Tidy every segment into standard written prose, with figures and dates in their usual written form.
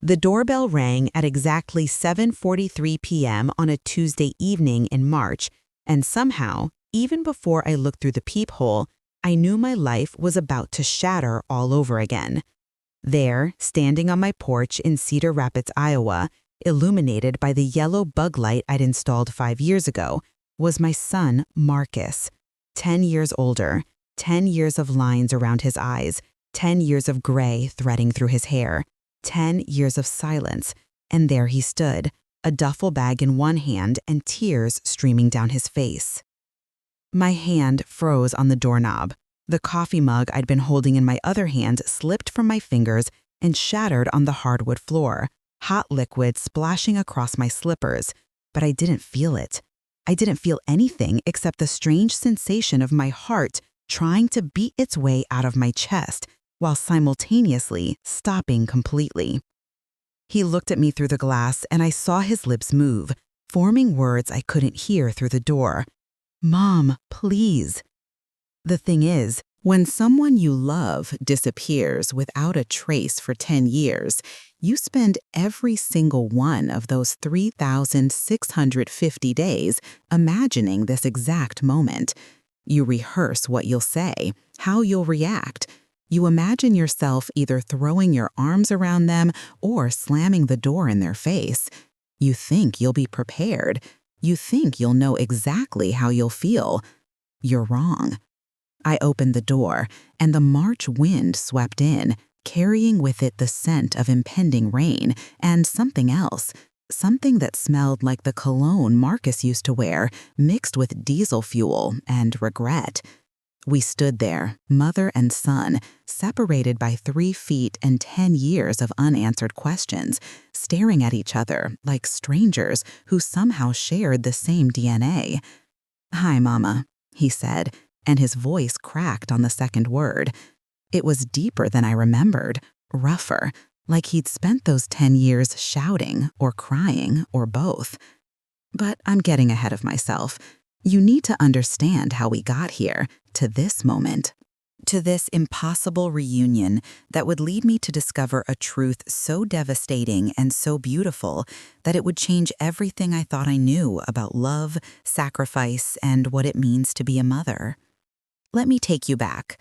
The doorbell rang at exactly 7:43 p.m. on a Tuesday evening in March, and somehow, even before I looked through the peephole, I knew my life was about to shatter all over again. There, standing on my porch in Cedar Rapids, Iowa, illuminated by the yellow bug light I'd installed 5 years ago, was my son, Marcus. 10 years older, 10 years of lines around his eyes, 10 years of gray threading through his hair, 10 years of silence, and there he stood, a duffel bag in one hand and tears streaming down his face. My hand froze on the doorknob. The coffee mug I'd been holding in my other hand slipped from my fingers and shattered on the hardwood floor, hot liquid splashing across my slippers, but I didn't feel it. I didn't feel anything except the strange sensation of my heart trying to beat its way out of my chest while simultaneously stopping completely. He looked at me through the glass and I saw his lips move, forming words I couldn't hear through the door. "Mom, please." The thing is, when someone you love disappears without a trace for 10 years, you spend every single one of those 3,650 days imagining this exact moment. You rehearse what you'll say, how you'll react. You imagine yourself either throwing your arms around them or slamming the door in their face. You think you'll be prepared. You think you'll know exactly how you'll feel. You're wrong. I opened the door, and the March wind swept in, carrying with it the scent of impending rain and something else, something that smelled like the cologne Marcus used to wear, mixed with diesel fuel and regret. We stood there, mother and son, separated by 3 feet and 10 years of unanswered questions, staring at each other like strangers who somehow shared the same DNA. "Hi, Mama," he said, and his voice cracked on the second word. It was deeper than I remembered, rougher, like he'd spent those 10 years shouting or crying or both. But I'm getting ahead of myself. You need to understand how we got here, to this moment, to this impossible reunion that would lead me to discover a truth so devastating and so beautiful that it would change everything I thought I knew about love, sacrifice, and what it means to be a mother. Let me take you back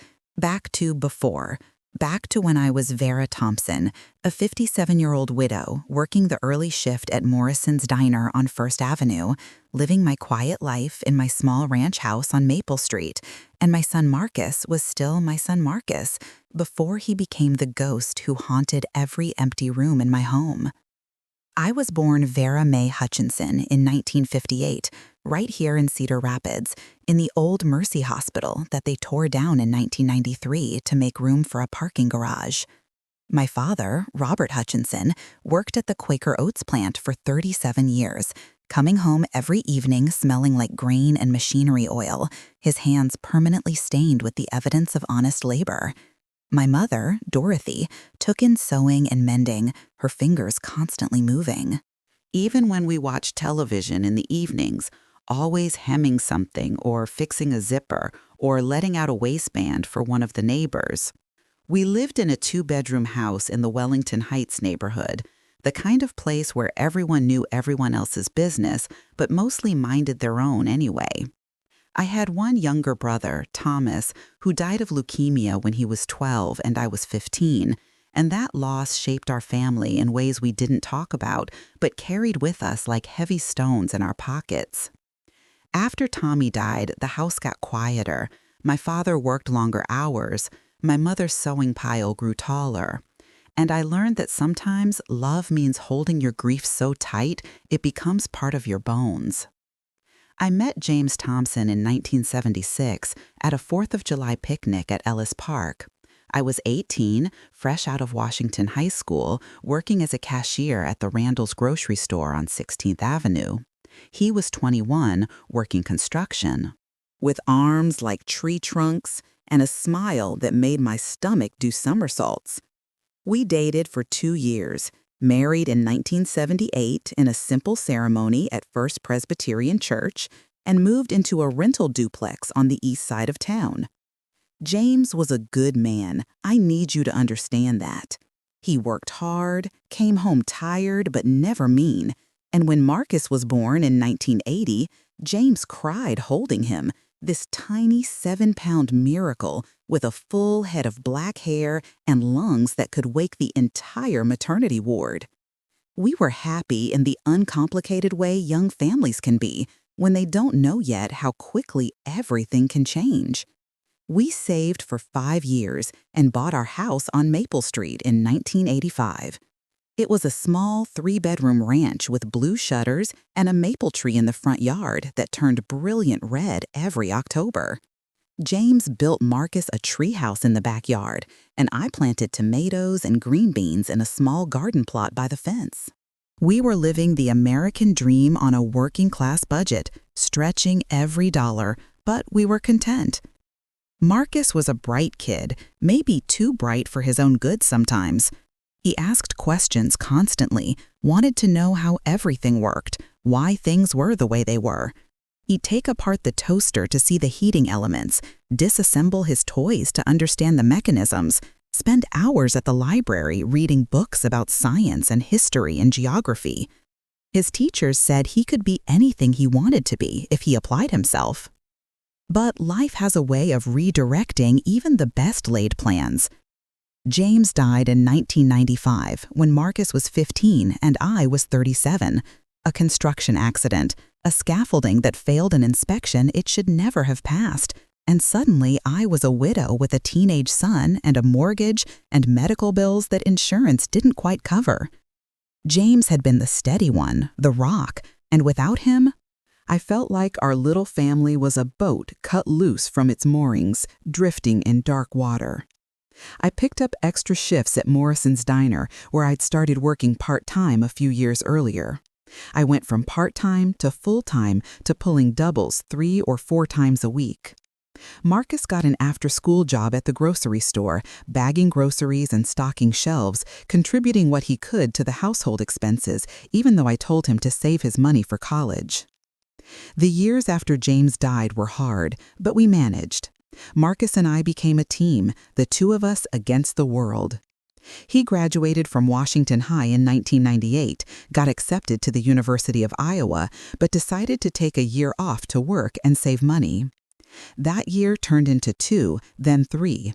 to before, back to when I was Vera Thompson, a 57-year-old widow working the early shift at Morrison's Diner on First Avenue, living my quiet life in my small ranch house on Maple Street, and my son Marcus was still my son Marcus before he became the ghost who haunted every empty room in my home. I was born Vera Mae Hutchinson in 1958, right here in Cedar Rapids, in the old Mercy Hospital that they tore down in 1993 to make room for a parking garage. My father, Robert Hutchinson, worked at the Quaker Oats plant for 37 years, coming home every evening smelling like grain and machinery oil, his hands permanently stained with the evidence of honest labor. My mother, Dorothy, took in sewing and mending, her fingers constantly moving. Even when we watched television in the evenings, always hemming something or fixing a zipper or letting out a waistband for one of the neighbors. We lived in a 2-bedroom house in the Wellington Heights neighborhood, the kind of place where everyone knew everyone else's business, but mostly minded their own anyway. I had one younger brother, Thomas, who died of leukemia when he was 12 and I was 15, and that loss shaped our family in ways we didn't talk about, but carried with us like heavy stones in our pockets. After Tommy died, the house got quieter. My father worked longer hours. My mother's sewing pile grew taller. And I learned that sometimes love means holding your grief so tight it becomes part of your bones. I met James Thompson in 1976 at a 4th of July picnic at Ellis Park. I was 18, fresh out of Washington High School, working as a cashier at the Randall's grocery store on 16th Avenue. He was 21, working construction. With arms like tree trunks and a smile that made my stomach do somersaults. We dated for 2 years, married in 1978 in a simple ceremony at First Presbyterian Church, and moved into a rental duplex on the east side of town. James was a good man. I need you to understand that. He worked hard, came home tired but never mean, and when Marcus was born in 1980, James cried holding him, this tiny 7-pound miracle with a full head of black hair and lungs that could wake the entire maternity ward. We were happy in the uncomplicated way young families can be when they don't know yet how quickly everything can change. We saved for 5 years and bought our house on Maple Street in 1985. It was a small 3-bedroom ranch with blue shutters and a maple tree in the front yard that turned brilliant red every October. James built Marcus a treehouse in the backyard, and I planted tomatoes and green beans in a small garden plot by the fence. We were living the American dream on a working-class budget, stretching every dollar, but we were content. Marcus was a bright kid, maybe too bright for his own good sometimes. He asked questions constantly, wanted to know how everything worked, why things were the way they were. He'd take apart the toaster to see the heating elements, disassemble his toys to understand the mechanisms, spend hours at the library reading books about science and history and geography. His teachers said he could be anything he wanted to be if he applied himself. But life has a way of redirecting even the best-laid plans. James died in 1995 when Marcus was 15 and I was 37. A construction accident, a scaffolding that failed an inspection it should never have passed, and suddenly I was a widow with a teenage son and a mortgage and medical bills that insurance didn't quite cover. James had been the steady one, the rock, and without him, I felt like our little family was a boat cut loose from its moorings, drifting in dark water. I picked up extra shifts at Morrison's Diner, where I'd started working part-time a few years earlier. I went from part-time to full-time to pulling doubles 3 or 4 times a week. Marcus got an after-school job at the grocery store, bagging groceries and stocking shelves, contributing what he could to the household expenses, even though I told him to save his money for college. The years after James died were hard, but we managed. Marcus and I became a team, the two of us against the world. He graduated from Washington High in 1998, got accepted to the University of Iowa, but decided to take a year off to work and save money. That year turned into 2, then 3.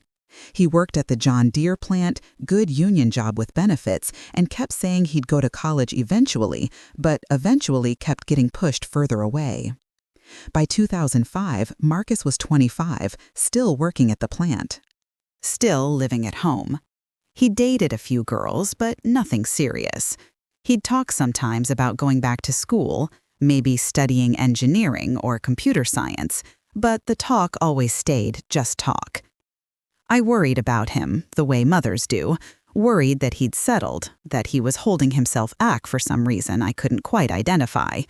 He worked at the John Deere plant, good union job with benefits, and kept saying he'd go to college eventually, but eventually kept getting pushed further away. By 2005, Marcus was 25, still working at the plant. Still living at home. He dated a few girls, but nothing serious. He'd talk sometimes about going back to school, maybe studying engineering or computer science, but the talk always stayed just talk. I worried about him, the way mothers do, worried that he'd settled, that he was holding himself back for some reason I couldn't quite identify.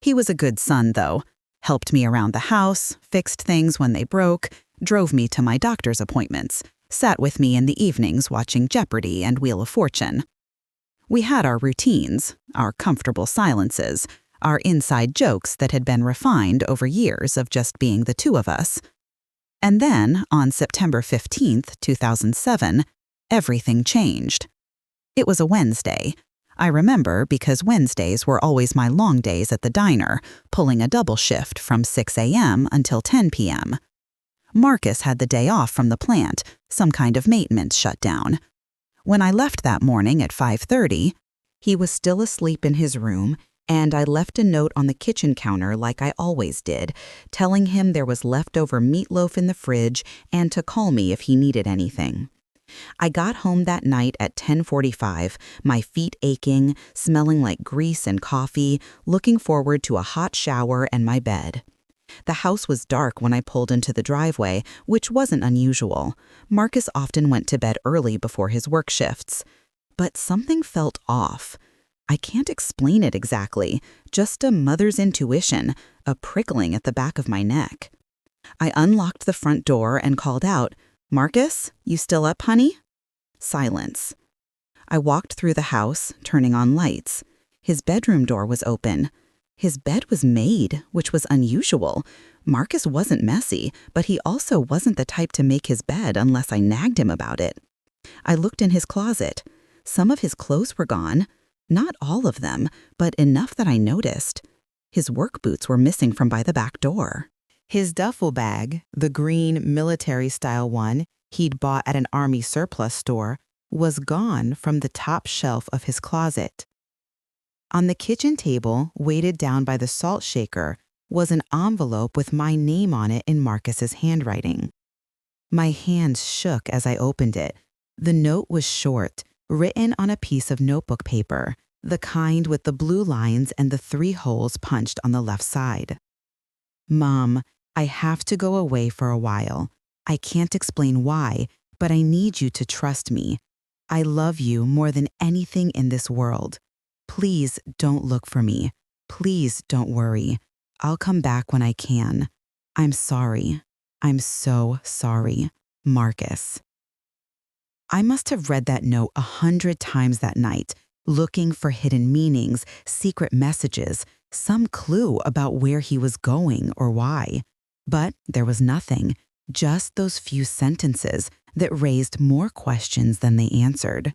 He was a good son, though, helped me around the house, fixed things when they broke, drove me to my doctor's appointments, sat with me in the evenings watching Jeopardy and Wheel of Fortune. We had our routines, our comfortable silences, our inside jokes that had been refined over years of just being the two of us. And then, on September 15th, 2007, everything changed. It was a Wednesday. I remember because Wednesdays were always my long days at the diner, pulling a double shift from 6 a.m. until 10 p.m. Marcus had the day off from the plant, some kind of maintenance shutdown. When I left that morning at 5:30, he was still asleep in his room, and I left a note on the kitchen counter like I always did, telling him there was leftover meatloaf in the fridge and to call me if he needed anything. I got home that night at 10:45, my feet aching, smelling like grease and coffee, looking forward to a hot shower and my bed. The house was dark when I pulled into the driveway, which wasn't unusual. Marcus often went to bed early before his work shifts. But something felt off. I can't explain it exactly, just a mother's intuition, a prickling at the back of my neck. I unlocked the front door and called out, "Marcus, you still up, honey?" Silence. I walked through the house, turning on lights. His bedroom door was open. His bed was made, which was unusual. Marcus wasn't messy, but he also wasn't the type to make his bed unless I nagged him about it. I looked in his closet. Some of his clothes were gone. Not all of them, but enough that I noticed. His work boots were missing from by the back door. His duffel bag, the green military-style one he'd bought at an army surplus store, was gone from the top shelf of his closet. On the kitchen table, weighted down by the salt shaker, was an envelope with my name on it in Marcus's handwriting. My hands shook as I opened it. The note was short, written on a piece of notebook paper, the kind with the blue lines and the 3 holes punched on the left side. Mom, I have to go away for a while. I can't explain why, but I need you to trust me. I love you more than anything in this world. Please don't look for me. Please don't worry. I'll come back when I can. I'm sorry. I'm so sorry. Marcus. I must have read that note 100 times that night, looking for hidden meanings, secret messages, some clue about where he was going or why. But there was nothing, just those few sentences that raised more questions than they answered.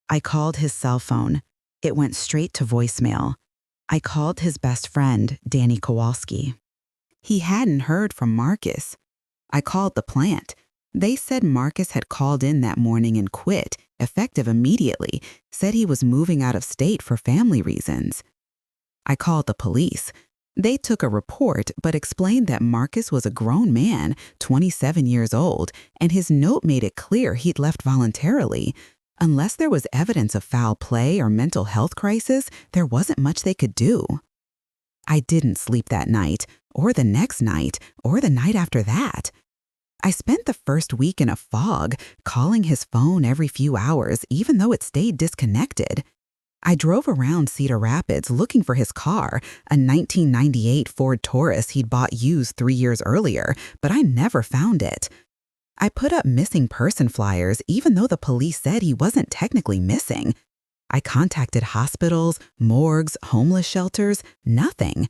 I called his cell phone. It went straight to voicemail. I called his best friend, Danny Kowalski. He hadn't heard from Marcus. I called the plant. They said Marcus had called in that morning and quit, effective immediately, said he was moving out of state for family reasons. I called the police. They took a report but explained that Marcus was a grown man, 27 years old, and his note made it clear he'd left voluntarily. Unless there was evidence of foul play or mental health crisis, there wasn't much they could do. I didn't sleep that night, or the next night, or the night after that. I spent the first week in a fog, calling his phone every few hours, even though it stayed disconnected. I drove around Cedar Rapids looking for his car, a 1998 Ford Taurus he'd bought used 3 years earlier, but I never found it. I put up missing person flyers even though the police said he wasn't technically missing. I contacted hospitals, morgues, homeless shelters, nothing.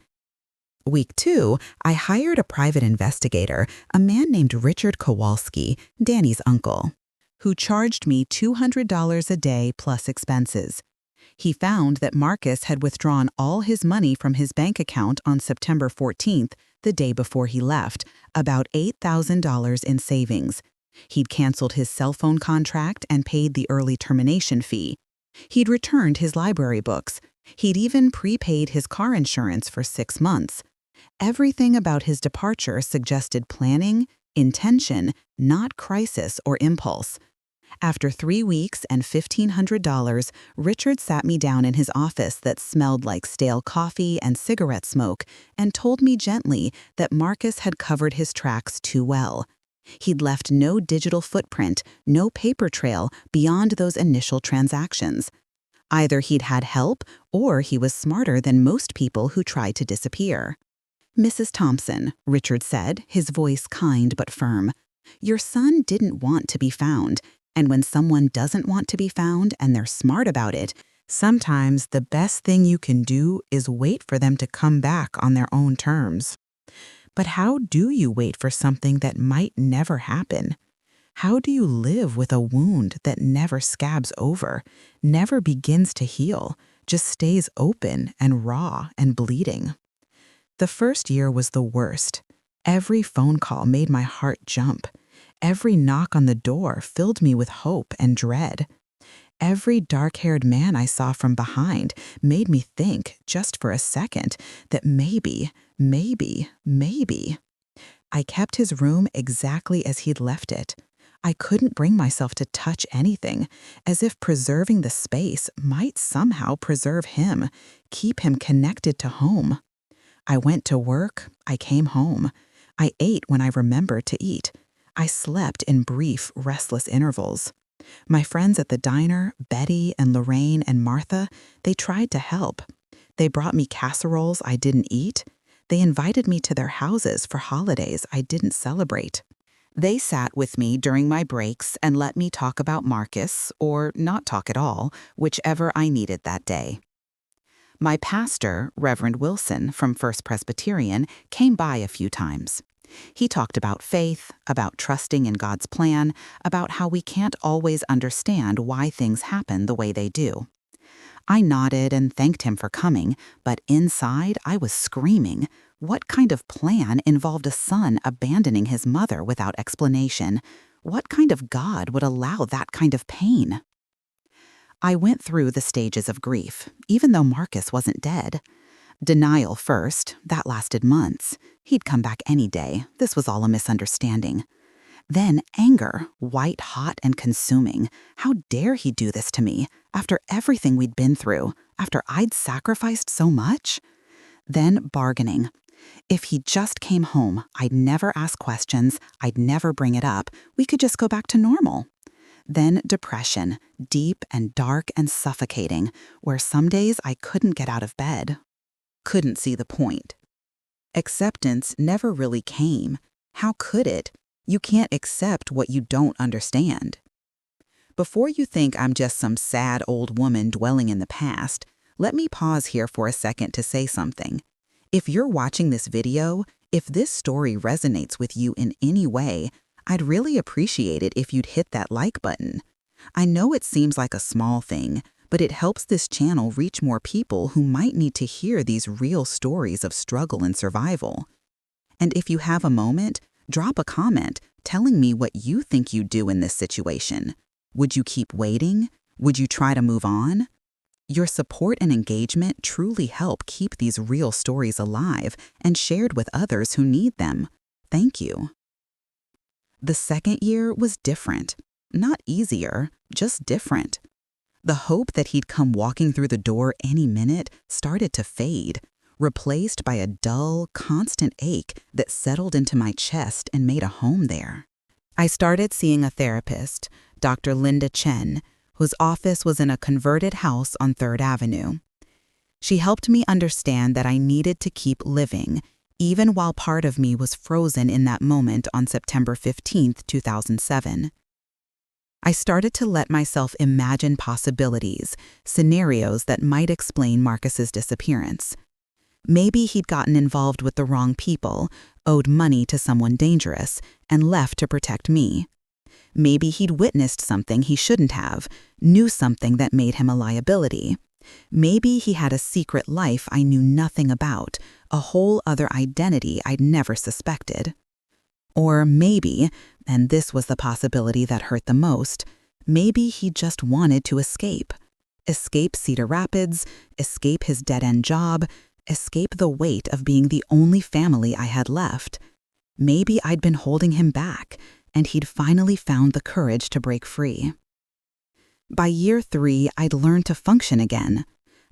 Week 2, I hired a private investigator, a man named Richard Kowalski, Danny's uncle, who charged me $200 a day plus expenses. He found that Marcus had withdrawn all his money from his bank account on September 14th, the day before he left, about $8,000 in savings. He'd canceled his cell phone contract and paid the early termination fee. He'd returned his library books. He'd even prepaid his car insurance for 6 months. Everything about his departure suggested planning, intention, not crisis or impulse. After 3 weeks and $1,500, Richard sat me down in his office that smelled like stale coffee and cigarette smoke and told me gently that Marcus had covered his tracks too well. He'd left no digital footprint, no paper trail beyond those initial transactions. Either he'd had help or he was smarter than most people who tried to disappear. Mrs. Thompson, Richard said, his voice kind but firm, your son didn't want to be found. And when someone doesn't want to be found and they're smart about it, sometimes the best thing you can do is wait for them to come back on their own terms. But how do you wait for something that might never happen? How do you live with a wound that never scabs over, never begins to heal, just stays open and raw and bleeding? The first year was the worst. Every phone call made my heart jump. Every knock on the door filled me with hope and dread. Every dark-haired man I saw from behind made me think, just for a second, that maybe. I kept his room exactly as he'd left it. I couldn't bring myself to touch anything, as if preserving the space might somehow preserve him, keep him connected to home. I went to work, I came home. I ate when I remembered to eat. I slept in brief, restless intervals. My friends at the diner, Betty and Lorraine and Martha, they tried to help. They brought me casseroles I didn't eat. They invited me to their houses for holidays I didn't celebrate. They sat with me during my breaks and let me talk about Marcus, or not talk at all, whichever I needed that day. My pastor, Reverend Wilson from First Presbyterian, came by a few times. He talked about faith, about trusting in God's plan, about how we can't always understand why things happen the way they do. I nodded and thanked him for coming, but inside I was screaming. What kind of plan involved a son abandoning his mother without explanation? What kind of God would allow that kind of pain? I went through the stages of grief, even though Marcus wasn't dead. Denial first, that lasted months. He'd come back any day. This was all a misunderstanding. Then anger, white hot and consuming. How dare he do this to me, after everything we'd been through, after I'd sacrificed so much? Then bargaining. If he just came home, I'd never ask questions, I'd never bring it up, we could just go back to normal. Then depression, deep and dark and suffocating, where some days I couldn't get out of bed. Couldn't see the point. Acceptance never really came. How could it? You can't accept what you don't understand. Before you think I'm just some sad old woman dwelling in the past, let me pause here for a second to say something. If you're watching this video, if this story resonates with you in any way, I'd really appreciate it if you'd hit that like button. I know it seems like a small thing, but it helps this channel reach more people who might need to hear these real stories of struggle and survival. And if you have a moment, drop a comment telling me what you think you'd do in this situation. Would you keep waiting? Would you try to move on? Your support and engagement truly help keep these real stories alive and shared with others who need them. Thank you. The second year was different. Not easier, just different. The hope that he'd come walking through the door any minute started to fade, replaced by a dull, constant ache that settled into my chest and made a home there. I started seeing a therapist, Dr. Linda Chen, whose office was in a converted house on 3rd Avenue. She helped me understand that I needed to keep living, even while part of me was frozen in that moment on September 15, 2007. I started to let myself imagine possibilities, scenarios that might explain Marcus's disappearance. Maybe he'd gotten involved with the wrong people, owed money to someone dangerous, and left to protect me. Maybe he'd witnessed something he shouldn't have, knew something that made him a liability. Maybe he had a secret life I knew nothing about, a whole other identity I'd never suspected. Or maybe, and this was the possibility that hurt the most, maybe he just wanted to escape. Escape Cedar Rapids, escape his dead-end job, escape the weight of being the only family I had left. Maybe I'd been holding him back, and he'd finally found the courage to break free. By year 3, I'd learned to function again.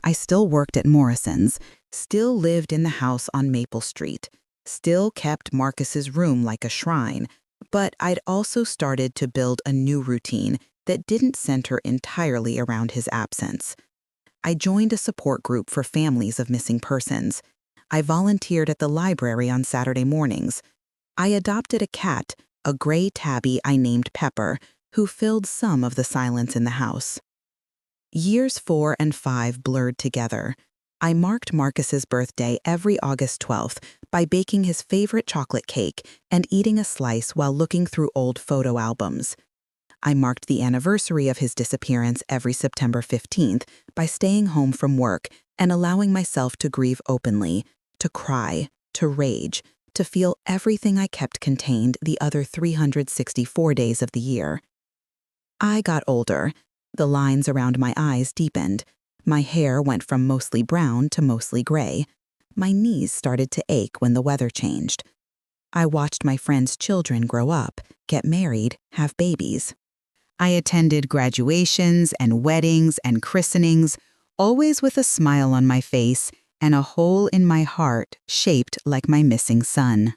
I still worked at Morrison's, still lived in the house on Maple Street, still kept Marcus's room like a shrine, but I'd also started to build a new routine that didn't center entirely around his absence. I joined a support group for families of missing persons. I volunteered at the library on Saturday mornings. I adopted a cat, a gray tabby I named Pepper, who filled some of the silence in the house. Years 4 and 5 blurred together. I marked Marcus's birthday every August 12th by baking his favorite chocolate cake and eating a slice while looking through old photo albums. I marked the anniversary of his disappearance every September 15th by staying home from work and allowing myself to grieve openly, to cry, to rage, to feel everything I kept contained the other 364 days of the year. I got older. The lines around my eyes deepened. My hair went from mostly brown to mostly gray. My knees started to ache when the weather changed. I watched my friends' children grow up, get married, have babies. I attended graduations and weddings and christenings, always with a smile on my face and a hole in my heart shaped like my missing son.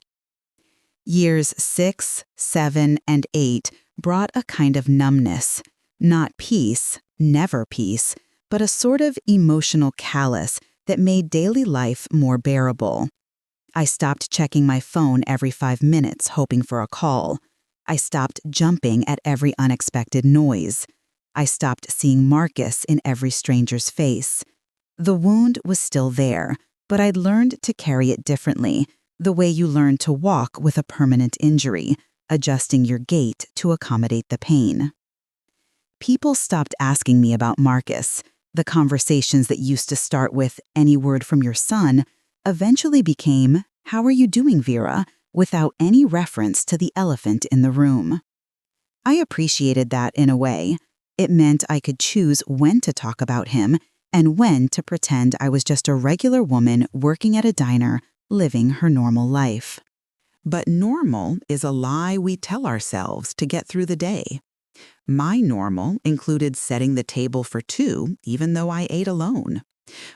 Years 6, 7, and 8 brought a kind of numbness, not peace, never peace, but a sort of emotional callous that made daily life more bearable. I stopped checking my phone every 5 minutes hoping for a call. I stopped jumping at every unexpected noise. I stopped seeing Marcus in every stranger's face. The wound was still there, but I'd learned to carry it differently, The way you learn to walk with a permanent injury, adjusting your gait to accommodate the pain. People stopped asking me about Marcus. The conversations that used to start with "any word from your son" eventually became "how are you doing, Vera?" without any reference to the elephant in the room. I appreciated that in a way. It meant I could choose when to talk about him and when to pretend I was just a regular woman working at a diner, living her normal life. But normal is a lie we tell ourselves to get through the day. My normal included setting the table for two, even though I ate alone.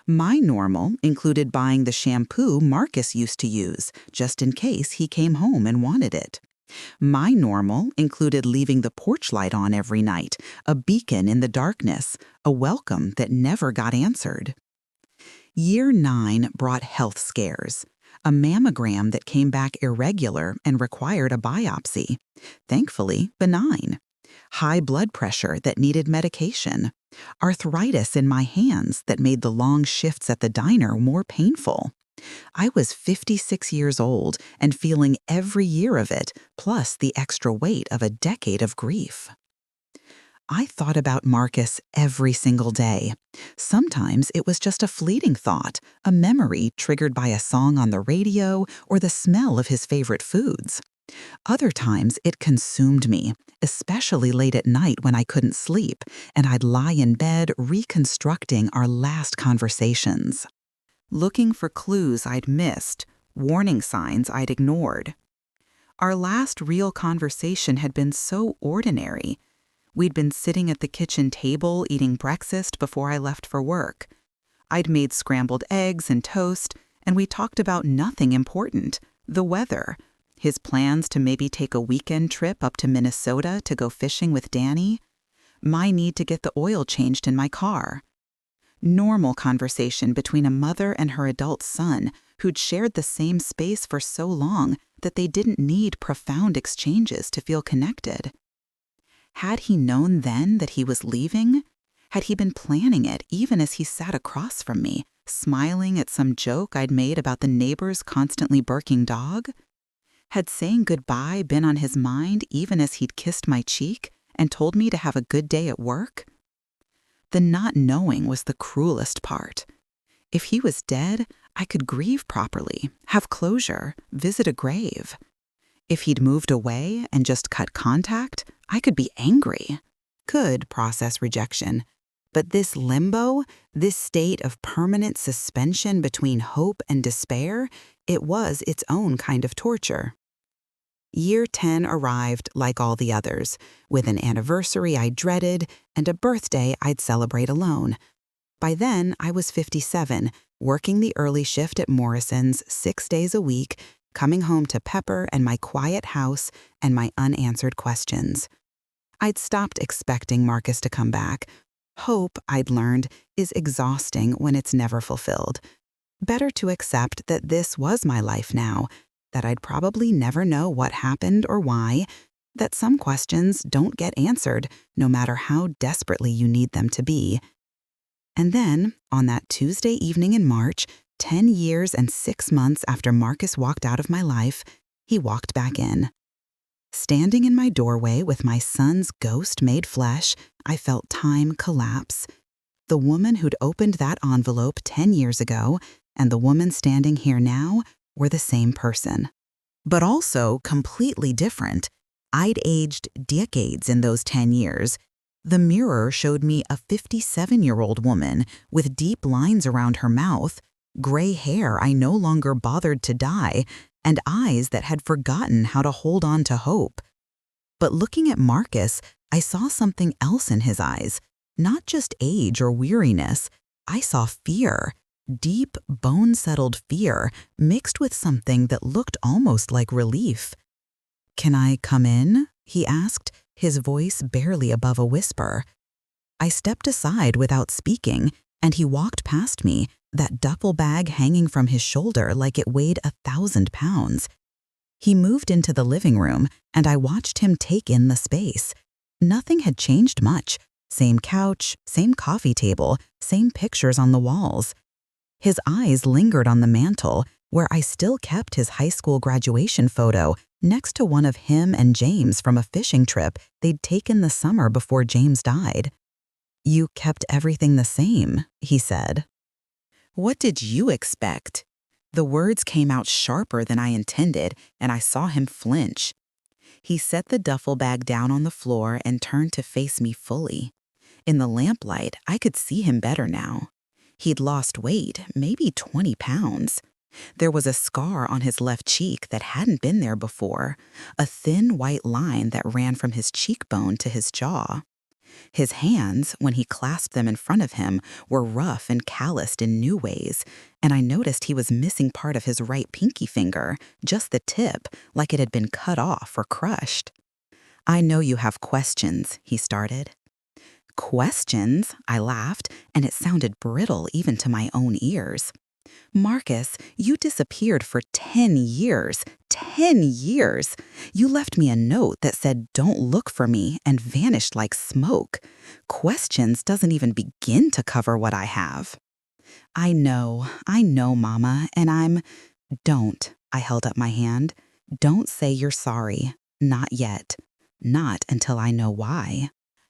My normal included buying the shampoo Marcus used to use, just in case he came home and wanted it. My normal included leaving the porch light on every night, a beacon in the darkness, a welcome that never got answered. Year 9 brought health scares. A mammogram that came back irregular and required a biopsy. Thankfully, benign. High blood pressure that needed medication. Arthritis in my hands that made the long shifts at the diner more painful. I was 56 years old and feeling every year of it, plus the extra weight of a decade of grief. I thought about Marcus every single day. Sometimes it was just a fleeting thought, a memory triggered by a song on the radio or the smell of his favorite foods. Other times it consumed me, especially late at night when I couldn't sleep, and I'd lie in bed reconstructing our last conversations. Looking for clues I'd missed, warning signs I'd ignored. Our last real conversation had been so ordinary. We'd been sitting at the kitchen table eating breakfast before I left for work. I'd made scrambled eggs and toast, and we talked about nothing important, the weather, his plans to maybe take a weekend trip up to Minnesota to go fishing with Danny, my need to get the oil changed in my car. Normal conversation between a mother and her adult son who'd shared the same space for so long that they didn't need profound exchanges to feel connected. Had he known then that he was leaving? Had he been planning it even as he sat across from me, smiling at some joke I'd made about the neighbor's constantly barking dog? Had saying goodbye been on his mind even as he'd kissed my cheek and told me to have a good day at work? The not knowing was the cruelest part. If he was dead, I could grieve properly, have closure, visit a grave. If he'd moved away and just cut contact, I could be angry, could process rejection. But this limbo, this state of permanent suspension between hope and despair, it was its own kind of torture. Year 10 arrived like all the others, with an anniversary I dreaded and a birthday I'd celebrate alone. By then, I was 57, working the early shift at Morrison's 6 days a week, coming home to Pepper and my quiet house and my unanswered questions. I'd stopped expecting Marcus to come back. Hope, I'd learned, is exhausting when it's never fulfilled. Better to accept that this was my life now, that I'd probably never know what happened or why, that some questions don't get answered no matter how desperately you need them to be. And then, on that Tuesday evening in March, 10 years and 6 months after Marcus walked out of my life, he walked back in. Standing in my doorway with my son's ghost made flesh, I felt time collapse. The woman who'd opened that envelope 10 years ago and the woman standing here now were the same person. But also completely different. I'd aged decades in those 10 years. The mirror showed me a 57-year-old woman with deep lines around her mouth, gray hair I no longer bothered to dye, and eyes that had forgotten how to hold on to hope. But looking at Marcus, I saw something else in his eyes. Not just age or weariness. I saw fear. Deep, bone-settled fear mixed with something that looked almost like relief. "Can I come in?" he asked, his voice barely above a whisper. I stepped aside without speaking, and he walked past me, that duffel bag hanging from his shoulder like it weighed 1,000 pounds. He moved into the living room, and I watched him take in the space. Nothing had changed much. Same couch, same coffee table, same pictures on the walls. His eyes lingered on the mantel, where I still kept his high school graduation photo next to one of him and James from a fishing trip they'd taken the summer before James died. "You kept everything the same," he said. "What did you expect?" The words came out sharper than I intended, and I saw him flinch. He set the duffel bag down on the floor and turned to face me fully. In the lamplight, I could see him better now. He'd lost weight, maybe 20 pounds. There was a scar on his left cheek that hadn't been there before, a thin white line that ran from his cheekbone to his jaw. His hands, when he clasped them in front of him, were rough and calloused in new ways, and I noticed he was missing part of his right pinky finger, just the tip, like it had been cut off or crushed. "I know you have questions," he started. "Questions?" I laughed, and it sounded brittle even to my own ears. "Marcus, you disappeared for 10 years. 10 years! You left me a note that said, 'Don't look for me,' and vanished like smoke. Questions doesn't even begin to cover what I have." I know, Mama, and I'm—" "Don't," I held up my hand. "Don't say you're sorry. Not yet. Not until I know why.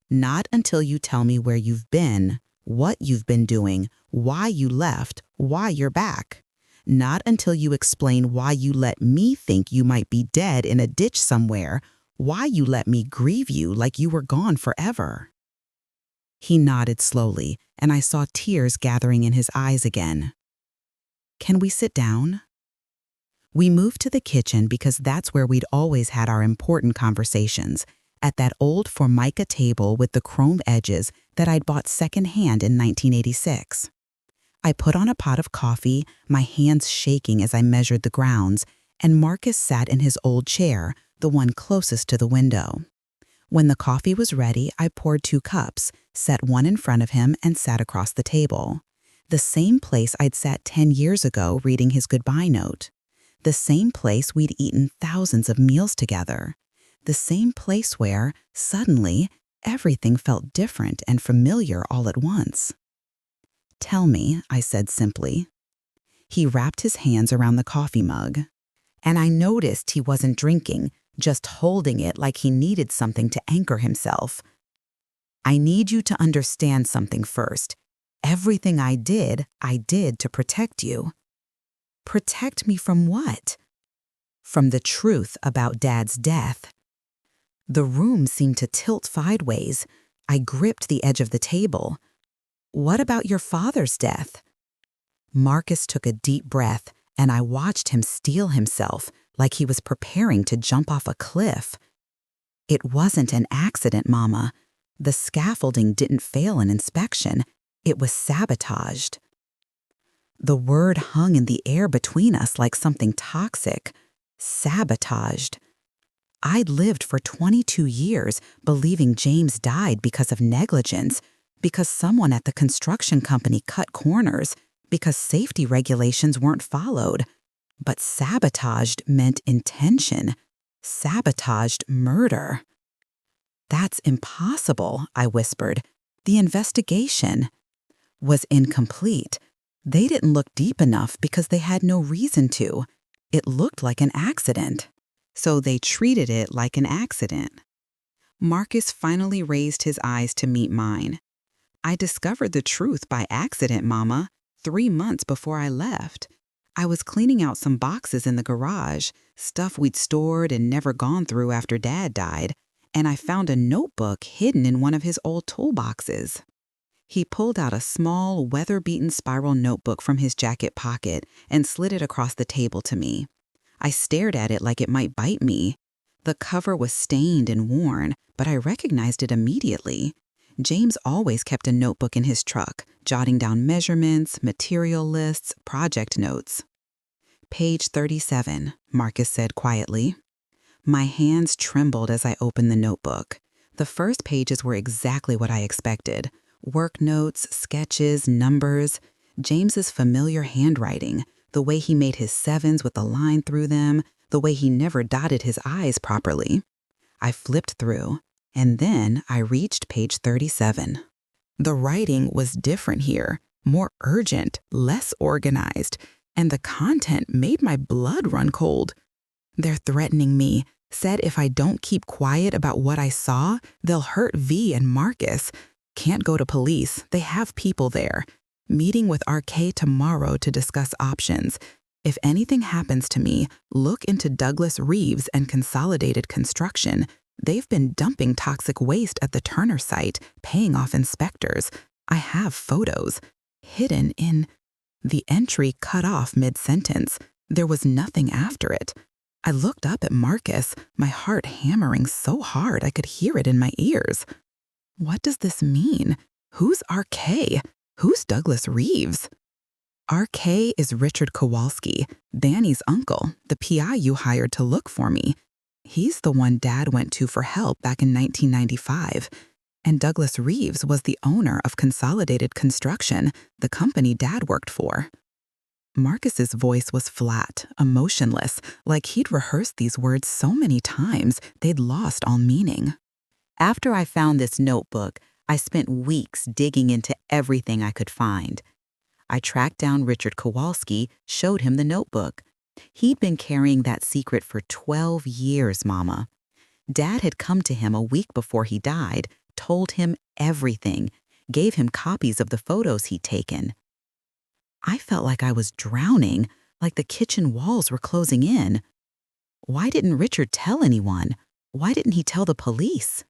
Not until you tell me where you've been, what you've been doing, why you left, why you're back. Not until you explain why you let me think you might be dead in a ditch somewhere, why you let me grieve you like you were gone forever." He nodded slowly, and I saw tears gathering in his eyes again. "Can we sit down?" We moved to the kitchen because that's where we'd always had our important conversations, at that old Formica table with the chrome edges that I'd bought secondhand in 1986. I put on a pot of coffee, my hands shaking as I measured the grounds, and Marcus sat in his old chair, the one closest to the window. When the coffee was ready, I poured 2 cups, set one in front of him, and sat across the table. The same place I'd sat 10 years ago reading his goodbye note. The same place we'd eaten thousands of meals together. The same place where, suddenly, everything felt different and familiar all at once. "Tell me," I said simply. He wrapped his hands around the coffee mug, and I noticed he wasn't drinking, just holding it like he needed something to anchor himself. "I need you to understand something first. Everything I did to protect you." "Protect me from what?" "From the truth about Dad's death." The room seemed to tilt sideways. I gripped the edge of the table. "What about your father's death?" Marcus took a deep breath, and I watched him steel himself like he was preparing to jump off a cliff. "It wasn't an accident, Mama. The scaffolding didn't fail an inspection. It was sabotaged." The word hung in the air between us like something toxic. Sabotaged. I'd lived for 22 years believing James died because of negligence, because someone at the construction company cut corners, because safety regulations weren't followed. But sabotaged meant intention. Sabotaged murder. "That's impossible," I whispered. "The investigation was incomplete. They didn't look deep enough because they had no reason to. It looked like an accident. So they treated it like an accident." Marcus finally raised his eyes to meet mine. "I discovered the truth by accident, Mama, 3 months before I left. I was cleaning out some boxes in the garage, stuff we'd stored and never gone through after Dad died, and I found a notebook hidden in one of his old toolboxes." He pulled out a small, weather-beaten spiral notebook from his jacket pocket and slid it across the table to me. I stared at it like it might bite me. The cover was stained and worn, but I recognized it immediately. James always kept a notebook in his truck, jotting down measurements, material lists, project notes. "Page 37, Marcus said quietly. My hands trembled as I opened the notebook. The first pages were exactly what I expected. Work notes, sketches, numbers. James's familiar handwriting, the way he made his 7s with a line through them, the way he never dotted his I's properly. I flipped through, and then I reached page 37. The writing was different here, more urgent, less organized. and the content made my blood run cold. They're threatening me, said if I don't keep quiet about what I saw, they'll hurt V and Marcus. Can't go to police, they have people there. Meeting with RK tomorrow to discuss options. If anything happens to me, look into Douglas Reeves and Consolidated Construction. They've been dumping toxic waste at the Turner site, paying off inspectors. I have photos. Hidden in... The entry cut off mid-sentence. There was nothing after it. I looked up at Marcus, my heart hammering so hard I could hear it in my ears. What does this mean? Who's RK? Who's Douglas Reeves? RK is Richard Kowalski, Danny's uncle, the PI you hired to look for me. He's the one Dad went to for help back in 1995. And Douglas Reeves was the owner of Consolidated Construction, the company Dad worked for. Marcus's voice was flat, emotionless, like he'd rehearsed these words so many times they'd lost all meaning. After I found this notebook, I spent weeks digging into everything I could find. I tracked down Richard Kowalski, showed him the notebook. He'd been carrying that secret for 12 years, Mama. Dad had come to him a week before he died, told him everything, gave him copies of the photos he'd taken. I felt like I was drowning, like the kitchen walls were closing in. Why didn't Richard tell anyone? Why didn't he tell the police?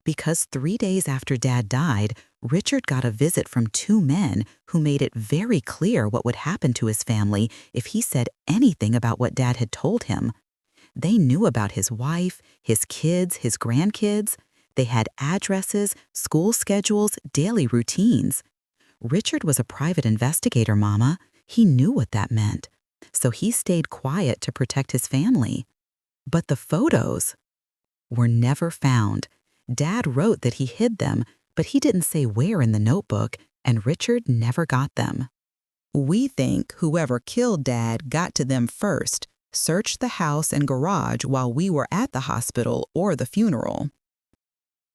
Because 3 days after Dad died, Richard got a visit from 2 men who made it very clear what would happen to his family if he said anything about what Dad had told him. They knew about his wife, his kids, his grandkids. They had addresses, school schedules, daily routines. Richard was a private investigator, Mama. He knew what that meant. So he stayed quiet to protect his family. But the photos were never found. Dad wrote that he hid them, but he didn't say where in the notebook, and Richard never got them. We think whoever killed Dad got to them first, searched the house and garage while we were at the hospital or the funeral.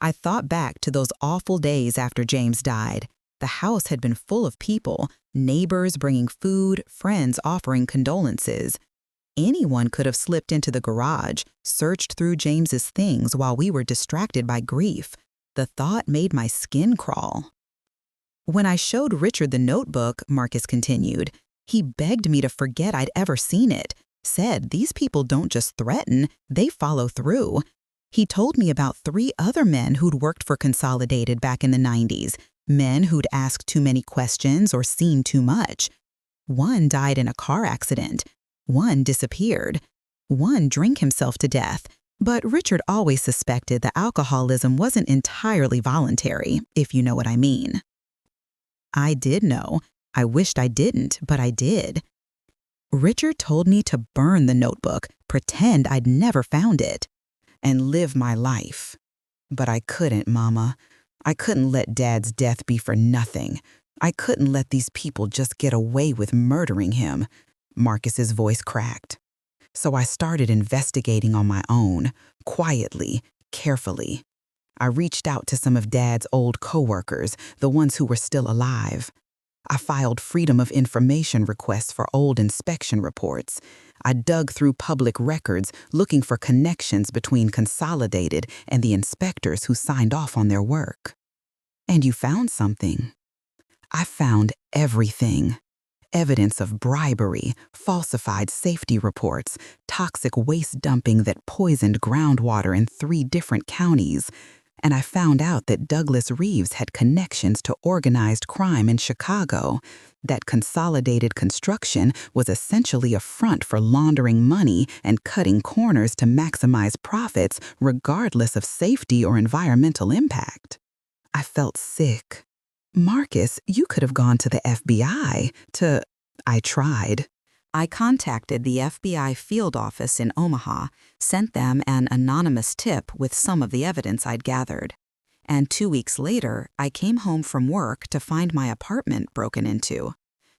I thought back to those awful days after James died. The house had been full of people, neighbors bringing food, friends offering condolences. Anyone could have slipped into the garage, searched through James's things while we were distracted by grief. The thought made my skin crawl. When I showed Richard the notebook, Marcus continued, he begged me to forget I'd ever seen it, said these people don't just threaten, they follow through. He told me about 3 other men who'd worked for Consolidated back in the 90s, men who'd asked too many questions or seen too much. One died in a car accident. One disappeared. One drank himself to death. But Richard always suspected the alcoholism wasn't entirely voluntary, if you know what I mean. I did know. I wished I didn't, but I did. Richard told me to burn the notebook, pretend I'd never found it, and live my life. But I couldn't, Mama. I couldn't let Dad's death be for nothing. I couldn't let these people just get away with murdering him. Marcus's voice cracked. So I started investigating on my own, quietly, carefully. I reached out to some of Dad's old coworkers, the ones who were still alive. I filed Freedom of Information requests for old inspection reports. I dug through public records looking for connections between Consolidated and the inspectors who signed off on their work. And you found something. I found everything. Evidence of bribery, falsified safety reports, toxic waste dumping that poisoned groundwater in 3 different counties. And I found out that Douglas Reeves had connections to organized crime in Chicago, that Consolidated Construction was essentially a front for laundering money and cutting corners to maximize profits regardless of safety or environmental impact. I felt sick. Marcus, you could have gone to the FBI I tried. I contacted the FBI field office in Omaha, sent them an anonymous tip with some of the evidence I'd gathered. And 2 weeks later, I came home from work to find my apartment broken into.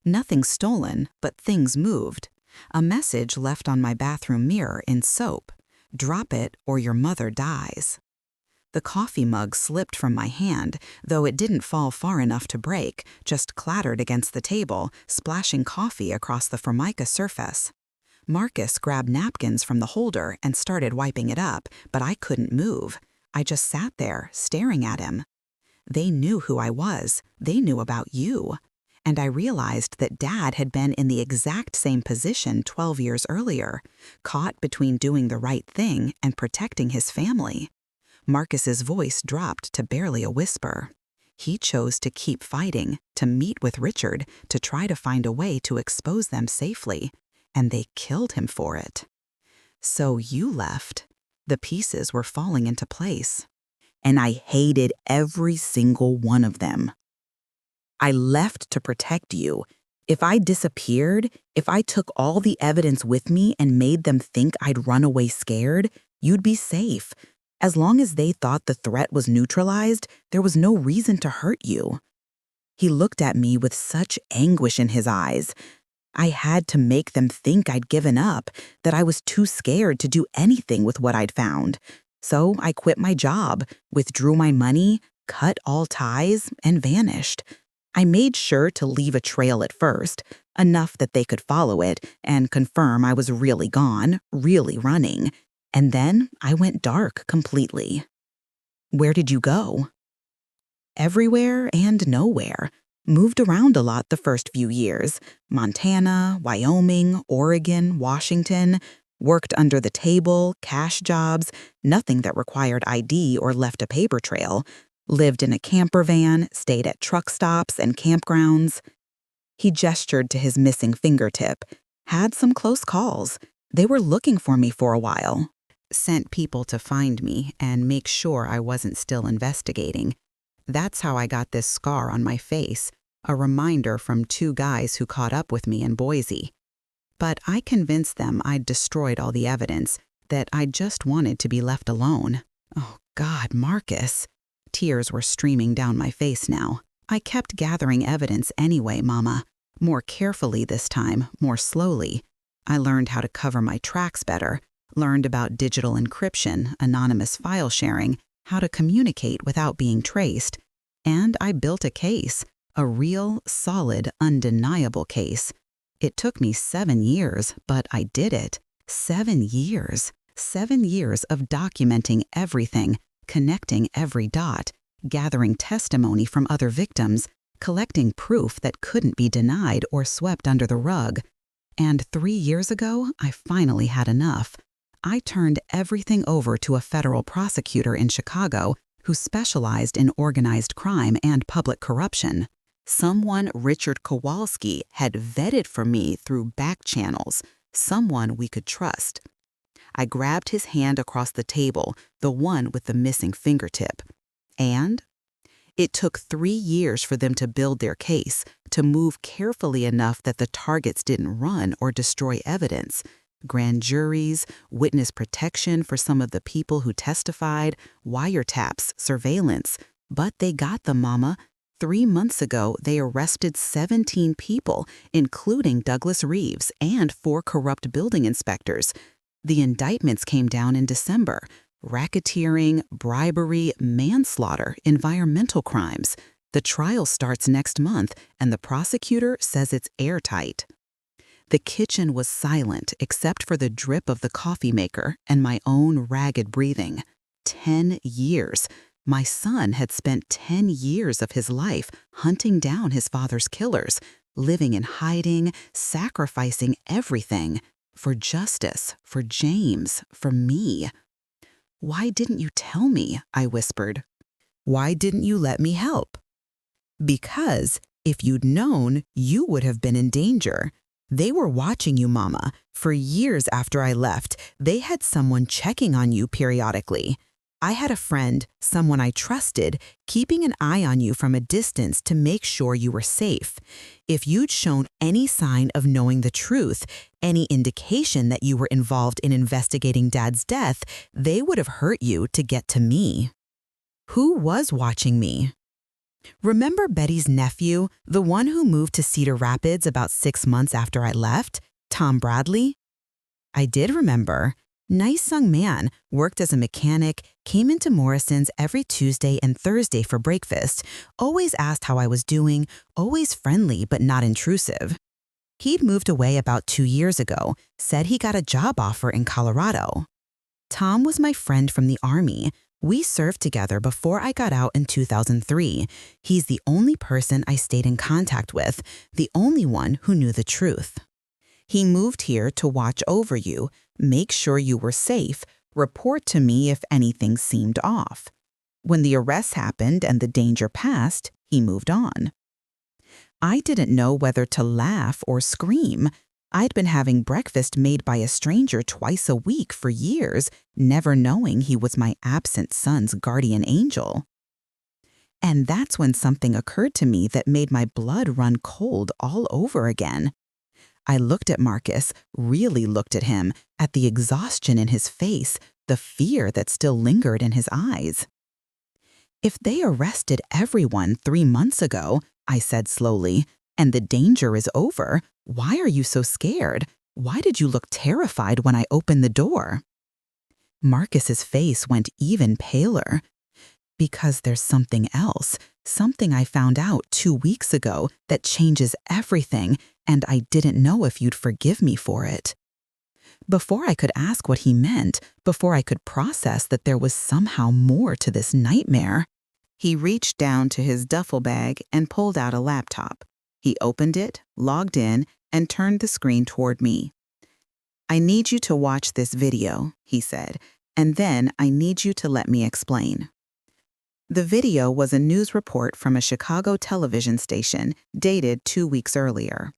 Nothing stolen, but things moved. A message left on my bathroom mirror in soap. Drop it or your mother dies. The coffee mug slipped from my hand, though it didn't fall far enough to break, just clattered against the table, splashing coffee across the formica surface. Marcus grabbed napkins from the holder and started wiping it up, but I couldn't move. I just sat there, staring at him. They knew who I was. They knew about you. And I realized that Dad had been in the exact same position 12 years earlier, caught between doing the right thing and protecting his family. Marcus's voice dropped to barely a whisper. He chose to keep fighting, to meet with Richard, to try to find a way to expose them safely, and they killed him for it. So you left. The pieces were falling into place. And I hated every single one of them. I left to protect you. If I disappeared, if I took all the evidence with me and made them think I'd run away scared, you'd be safe. As long as they thought the threat was neutralized, there was no reason to hurt you. He looked at me with such anguish in his eyes. I had to make them think I'd given up, that I was too scared to do anything with what I'd found. So I quit my job, withdrew my money, cut all ties, and vanished. I made sure to leave a trail at first, enough that they could follow it and confirm I was really gone, really running. And then I went dark completely. Where did you go? Everywhere and nowhere. Moved around a lot the first few years. Montana, Wyoming, Oregon, Washington. Worked under the table, cash jobs, nothing that required ID or left a paper trail. Lived in a camper van, stayed at truck stops and campgrounds. He gestured to his missing fingertip. Had some close calls. They were looking for me for a while. Sent people to find me and make sure I wasn't still investigating. That's how I got this scar on my face, a reminder from 2 guys who caught up with me in Boise. But I convinced them I'd destroyed all the evidence, that I just wanted to be left alone. Oh God, Marcus. Tears were streaming down my face now. I kept gathering evidence anyway, Mama. More carefully this time, more slowly. I learned how to cover my tracks better, learned about digital encryption, anonymous file sharing, how to communicate without being traced. And I built a case, a real, solid, undeniable case. It took me 7 years, but I did it. 7 years. 7 years of documenting everything, connecting every dot, gathering testimony from other victims, collecting proof that couldn't be denied or swept under the rug. And 3 years ago, I finally had enough. I turned everything over to a federal prosecutor in Chicago who specialized in organized crime and public corruption. Someone Richard Kowalski had vetted for me through back channels, someone we could trust. I grabbed his hand across the table, the one with the missing fingertip. And it took 3 years for them to build their case, to move carefully enough that the targets didn't run or destroy evidence. Grand juries, witness protection for some of the people who testified, wiretaps, surveillance. But they got them, Mama. 3 months ago, they arrested 17 people, including Douglas Reeves and 4 corrupt building inspectors. The indictments came down in December. Racketeering, bribery, manslaughter, environmental crimes. The trial starts next month, and the prosecutor says it's airtight. The kitchen was silent except for the drip of the coffee maker and my own ragged breathing. 10 years. My son had spent 10 years of his life hunting down his father's killers, living in hiding, sacrificing everything. For justice, for James, for me. Why didn't you tell me? I whispered. Why didn't you let me help? Because if you'd known, you would have been in danger. They were watching you, Mama. For years after I left, they had someone checking on you periodically. I had a friend, someone I trusted, keeping an eye on you from a distance to make sure you were safe. If you'd shown any sign of knowing the truth, any indication that you were involved in investigating Dad's death, they would have hurt you to get to me. Who was watching me? Remember Betty's nephew, the one who moved to Cedar Rapids about 6 months after I left, Tom Bradley? I did remember. Nice young man, worked as a mechanic, came into Morrison's every Tuesday and Thursday for breakfast, always asked how I was doing, always friendly but not intrusive. He'd moved away about 2 years ago, said he got a job offer in Colorado. Tom was my friend from the Army. We served together before I got out in 2003. He's the only person I stayed in contact with, the only one who knew the truth. He moved here to watch over you, make sure you were safe, report to me if anything seemed off. When the arrest happened and the danger passed, he moved on. I didn't know whether to laugh or scream. I'd been having breakfast made by a stranger twice a week for years, never knowing he was my absent son's guardian angel. And that's when something occurred to me that made my blood run cold all over again. I looked at Marcus, really looked at him, at the exhaustion in his face, the fear that still lingered in his eyes. If they arrested everyone 3 months ago, I said slowly, and the danger is over, why are you so scared? Why did you look terrified when I opened the door? Marcus's face went even paler. Because there's something else, something I found out 2 weeks ago that changes everything, and I didn't know if you'd forgive me for it. Before I could ask what he meant, before I could process that there was somehow more to this nightmare, he reached down to his duffel bag and pulled out a laptop. He opened it, logged in, and turned the screen toward me. "I need you to watch this video," he said, "and then I need you to let me explain." The video was a news report from a Chicago television station dated 2 weeks earlier.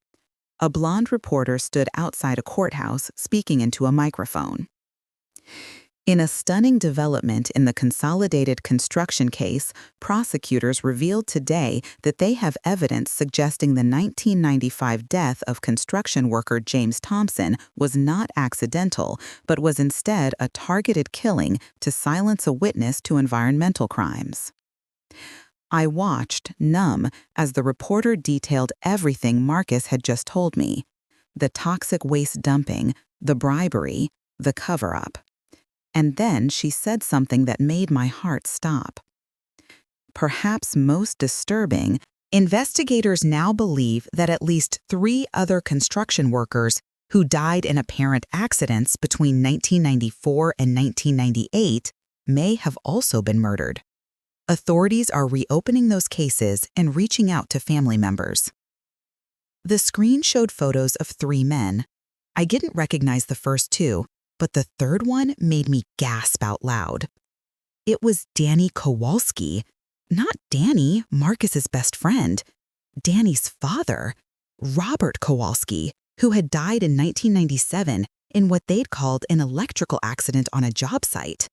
A blonde reporter stood outside a courthouse speaking into a microphone. In a stunning development in the consolidated construction case, prosecutors revealed today that they have evidence suggesting the 1995 death of construction worker James Thompson was not accidental, but was instead a targeted killing to silence a witness to environmental crimes. I watched, numb, as the reporter detailed everything Marcus had just told me: the toxic waste dumping, the bribery, the cover-up. And then she said something that made my heart stop. Perhaps most disturbing, investigators now believe that at least 3 other construction workers who died in apparent accidents between 1994 and 1998 may have also been murdered. Authorities are reopening those cases and reaching out to family members. The screen showed photos of 3 men. I didn't recognize the first 2, but the third one made me gasp out loud. It was Danny Kowalski. Not Danny, Marcus's best friend. Danny's father, Robert Kowalski, who had died in 1997 in what they'd called an electrical accident on a job site.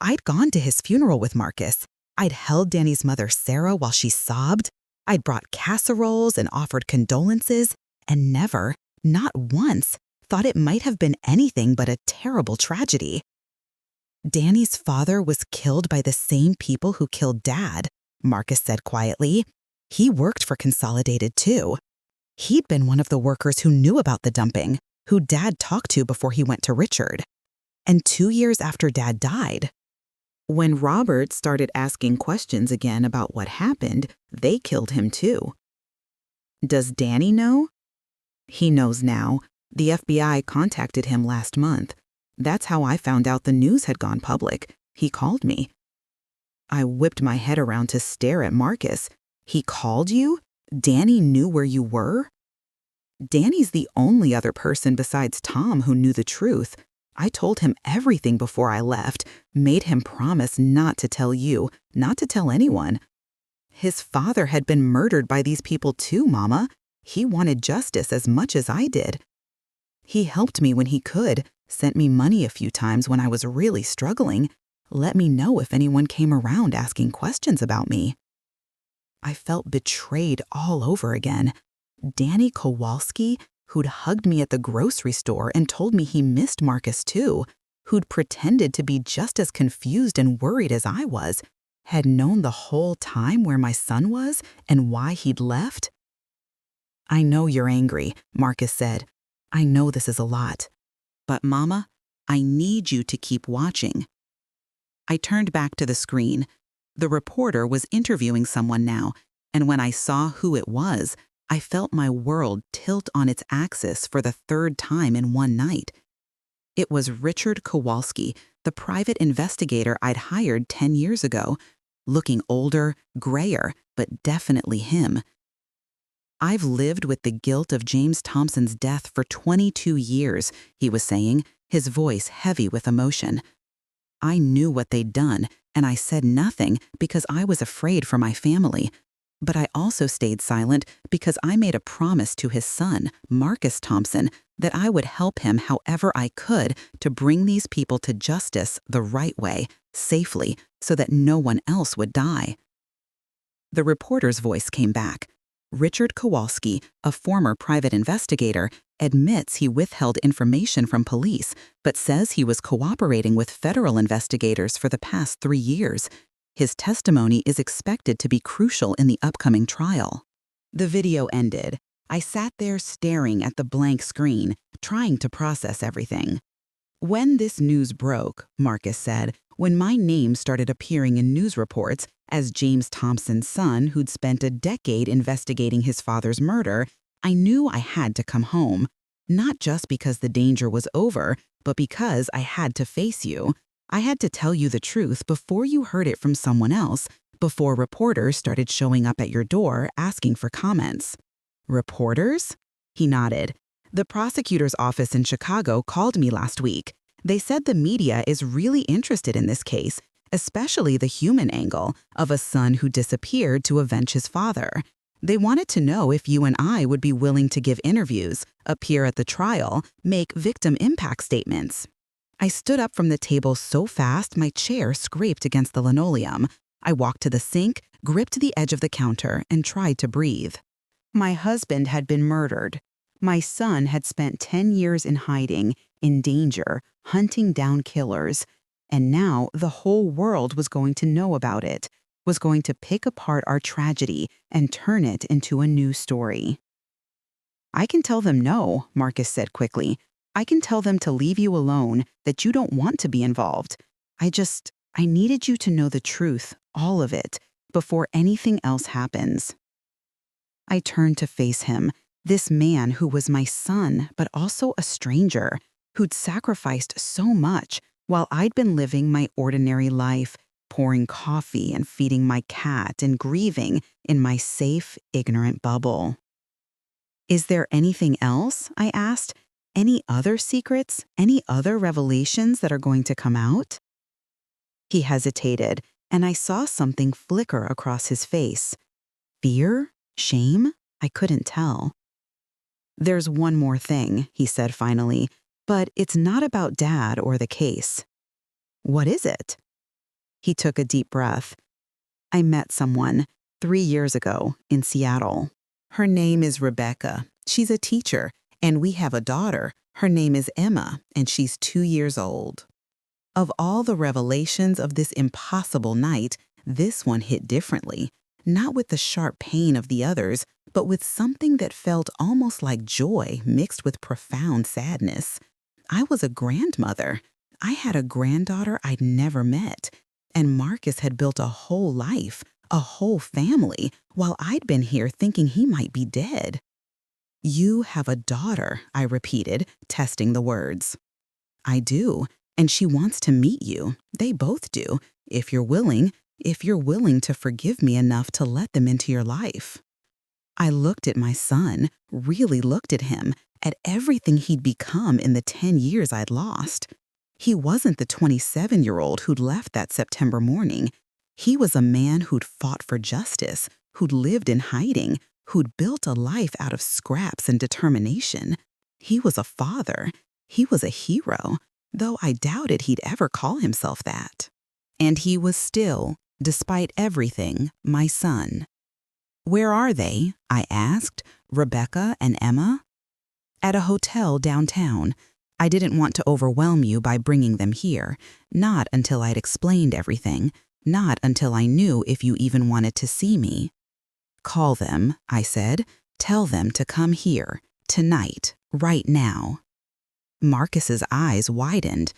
I'd gone to his funeral with Marcus. I'd held Danny's mother, Sarah, while she sobbed. I'd brought casseroles and offered condolences, and never, not once, thought it might have been anything but a terrible tragedy. Danny's father was killed by the same people who killed Dad, Marcus said quietly. He worked for Consolidated too. He'd been one of the workers who knew about the dumping, who Dad talked to before he went to Richard. And 2 years after Dad died, when Robert started asking questions again about what happened, they killed him too. Does Danny know? He knows now. The FBI contacted him last month. That's how I found out the news had gone public. He called me. I whipped my head around to stare at Marcus. He called you? Danny knew where you were? Danny's the only other person besides Tom who knew the truth. I told him everything before I left, made him promise not to tell you, not to tell anyone. His father had been murdered by these people too, Mama. He wanted justice as much as I did. He helped me when he could, sent me money a few times when I was really struggling, let me know if anyone came around asking questions about me. I felt betrayed all over again. Danny Kowalski, who'd hugged me at the grocery store and told me he missed Marcus too, who'd pretended to be just as confused and worried as I was, had known the whole time where my son was and why he'd left. I know you're angry, Marcus said. I know this is a lot. But Mama, I need you to keep watching." I turned back to the screen. The reporter was interviewing someone now, and when I saw who it was, I felt my world tilt on its axis for the third time in one night. It was Richard Kowalski, the private investigator I'd hired 10 years ago, looking older, grayer, but definitely him. "I've lived with the guilt of James Thompson's death for 22 years, he was saying, his voice heavy with emotion. I knew what they'd done, and I said nothing because I was afraid for my family. But I also stayed silent because I made a promise to his son, Marcus Thompson, that I would help him however I could to bring these people to justice the right way, safely, so that no one else would die." The reporter's voice came back. Richard Kowalski, a former private investigator, admits he withheld information from police, but says he was cooperating with federal investigators for the past 3 years. His testimony is expected to be crucial in the upcoming trial. The video ended. I sat there staring at the blank screen, trying to process everything. "When this news broke," Marcus said, "when my name started appearing in news reports as James Thompson's son who'd spent a decade investigating his father's murder, I knew I had to come home. Not just because the danger was over, but because I had to face you. I had to tell you the truth before you heard it from someone else, before reporters started showing up at your door asking for comments." "Reporters?" He nodded. "The prosecutor's office in Chicago called me last week. They said the media is really interested in this case, especially the human angle of a son who disappeared to avenge his father. They wanted to know if you and I would be willing to give interviews, appear at the trial, make victim impact statements." I stood up from the table so fast my chair scraped against the linoleum. I walked to the sink, gripped the edge of the counter, and tried to breathe. My husband had been murdered. My son had spent 10 years in hiding, in danger, hunting down killers. And now the whole world was going to know about it, was going to pick apart our tragedy and turn it into a new story. "I can tell them no," Marcus said quickly. "I can tell them to leave you alone, that you don't want to be involved. I needed you to know the truth, all of it, before anything else happens." I turned to face him, this man who was my son, but also a stranger, who'd sacrificed so much while I'd been living my ordinary life, pouring coffee and feeding my cat and grieving in my safe, ignorant bubble. "Is there anything else?" I asked. "Any other secrets? Any other revelations that are going to come out?" He hesitated, and I saw something flicker across his face. Fear? Shame? I couldn't tell. "There's one more thing," he said finally, "but it's not about Dad or the case." "What is it?" He took a deep breath. "I met someone 3 years ago in Seattle. Her name is Rebecca. She's a teacher, and we have a daughter. Her name is Emma, and she's 2 years old." Of all the revelations of this impossible night, this one hit differently, not with the sharp pain of the others, but with something that felt almost like joy mixed with profound sadness. I was a grandmother. I had a granddaughter I'd never met, and Marcus had built a whole life, a whole family, while I'd been here thinking he might be dead. "You have a daughter," I repeated, testing the words. "I do, and she wants to meet you. They both do, if you're willing to forgive me enough to let them into your life." I looked at my son, really looked at him, at everything he'd become in the 10 years I'd lost. He wasn't the 27-year-old who'd left that September morning. He was a man who'd fought for justice, who'd lived in hiding, who'd built a life out of scraps and determination. He was a father. He was a hero, though I doubted he'd ever call himself that. And he was still, despite everything, my son. "Where are they?" I asked. "Rebecca and Emma?" "At a hotel downtown. I didn't want to overwhelm you by bringing them here, not until I'd explained everything, not until I knew if you even wanted to see me." "Call them," I said. "Tell them to come here, tonight, right now." Marcus's eyes widened.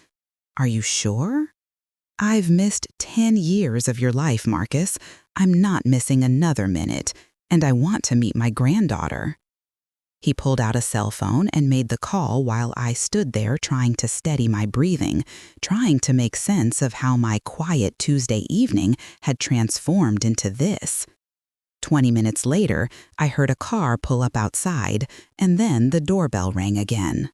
"Are you sure?" "I've missed 10 years of your life, Marcus. I'm not missing another minute, and I want to meet my granddaughter." He pulled out a cell phone and made the call while I stood there trying to steady my breathing, trying to make sense of how my quiet Tuesday evening had transformed into this. 20 minutes later, I heard a car pull up outside, and then the doorbell rang again.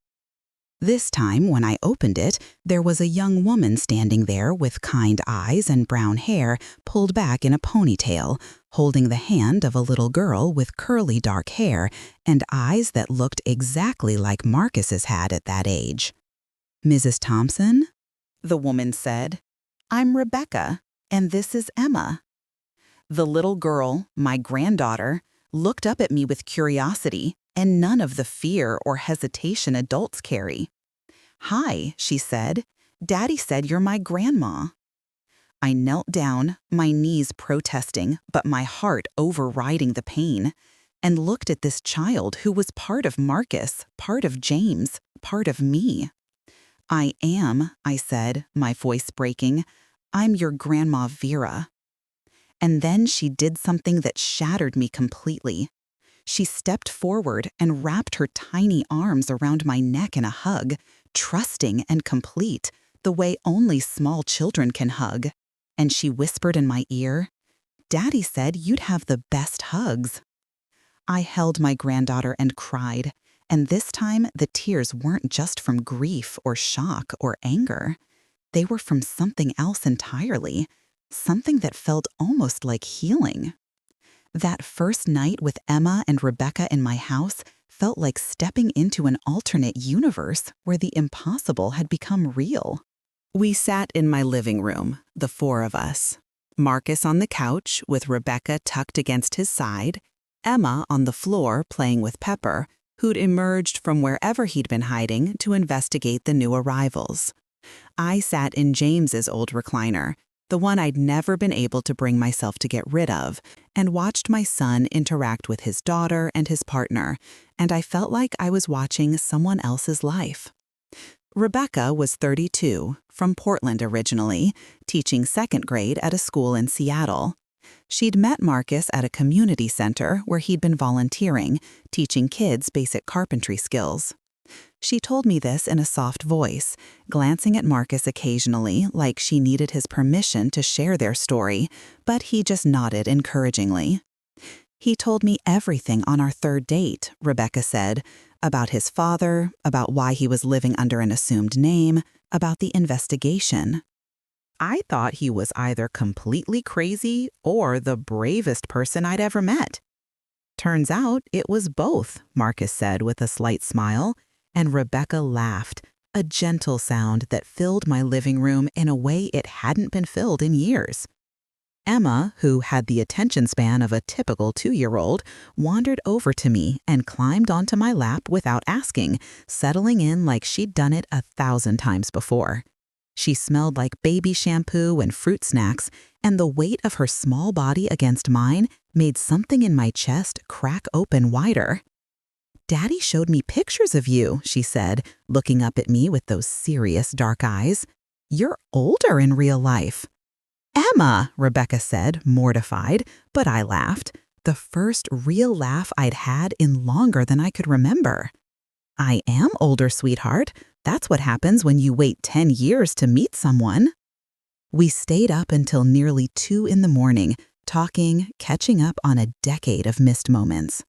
This time, when I opened it, there was a young woman standing there with kind eyes and brown hair pulled back in a ponytail, holding the hand of a little girl with curly dark hair and eyes that looked exactly like Marcus's had at that age. "Mrs. Thompson?" the woman said. "I'm Rebecca, and this is Emma." The little girl, my granddaughter, looked up at me with curiosity and none of the fear or hesitation adults carry. "Hi," she said. "Daddy said you're my grandma." I knelt down, my knees protesting, but my heart overriding the pain, and looked at this child who was part of Marcus, part of James, part of me. "I am," I said, my voice breaking. "I'm your Grandma Vera." And then she did something that shattered me completely. She stepped forward and wrapped her tiny arms around my neck in a hug, trusting and complete, the way only small children can hug. And she whispered in my ear, "Daddy said you'd have the best hugs." I held my granddaughter and cried, and this time the tears weren't just from grief or shock or anger. They were from something else entirely, something that felt almost like healing. That first night with Emma and Rebecca in my house felt like stepping into an alternate universe where the impossible had become real. We sat in my living room, the four of us. Marcus on the couch with Rebecca tucked against his side, Emma on the floor playing with Pepper, who'd emerged from wherever he'd been hiding to investigate the new arrivals. I sat in James's old recliner, the one I'd never been able to bring myself to get rid of, and watched my son interact with his daughter and his partner, and I felt like I was watching someone else's life. Rebecca was 32, from Portland originally, teaching second grade at a school in Seattle. She'd met Marcus at a community center where he'd been volunteering, teaching kids basic carpentry skills. She told me this in a soft voice, glancing at Marcus occasionally like she needed his permission to share their story, but he just nodded encouragingly. "He told me everything on our third date," Rebecca said, "about his father, about why he was living under an assumed name, about the investigation." I thought he was either completely crazy or the bravest person I'd ever met. "Turns out it was both," Marcus said with a slight smile, and Rebecca laughed, a gentle sound that filled my living room in a way it hadn't been filled in years. Emma, who had the attention span of a typical 2-year-old, wandered over to me and climbed onto my lap without asking, settling in like she'd done it 1,000 times before. She smelled like baby shampoo and fruit snacks, and the weight of her small body against mine made something in my chest crack open wider. "Daddy showed me pictures of you," she said, looking up at me with those serious dark eyes. "You're older in real life." "Emma," Rebecca said, mortified, but I laughed, the first real laugh I'd had in longer than I could remember. "I am older, sweetheart. That's what happens when you wait 10 years to meet someone." We stayed up until nearly 2 in the morning, talking, catching up on a decade of missed moments.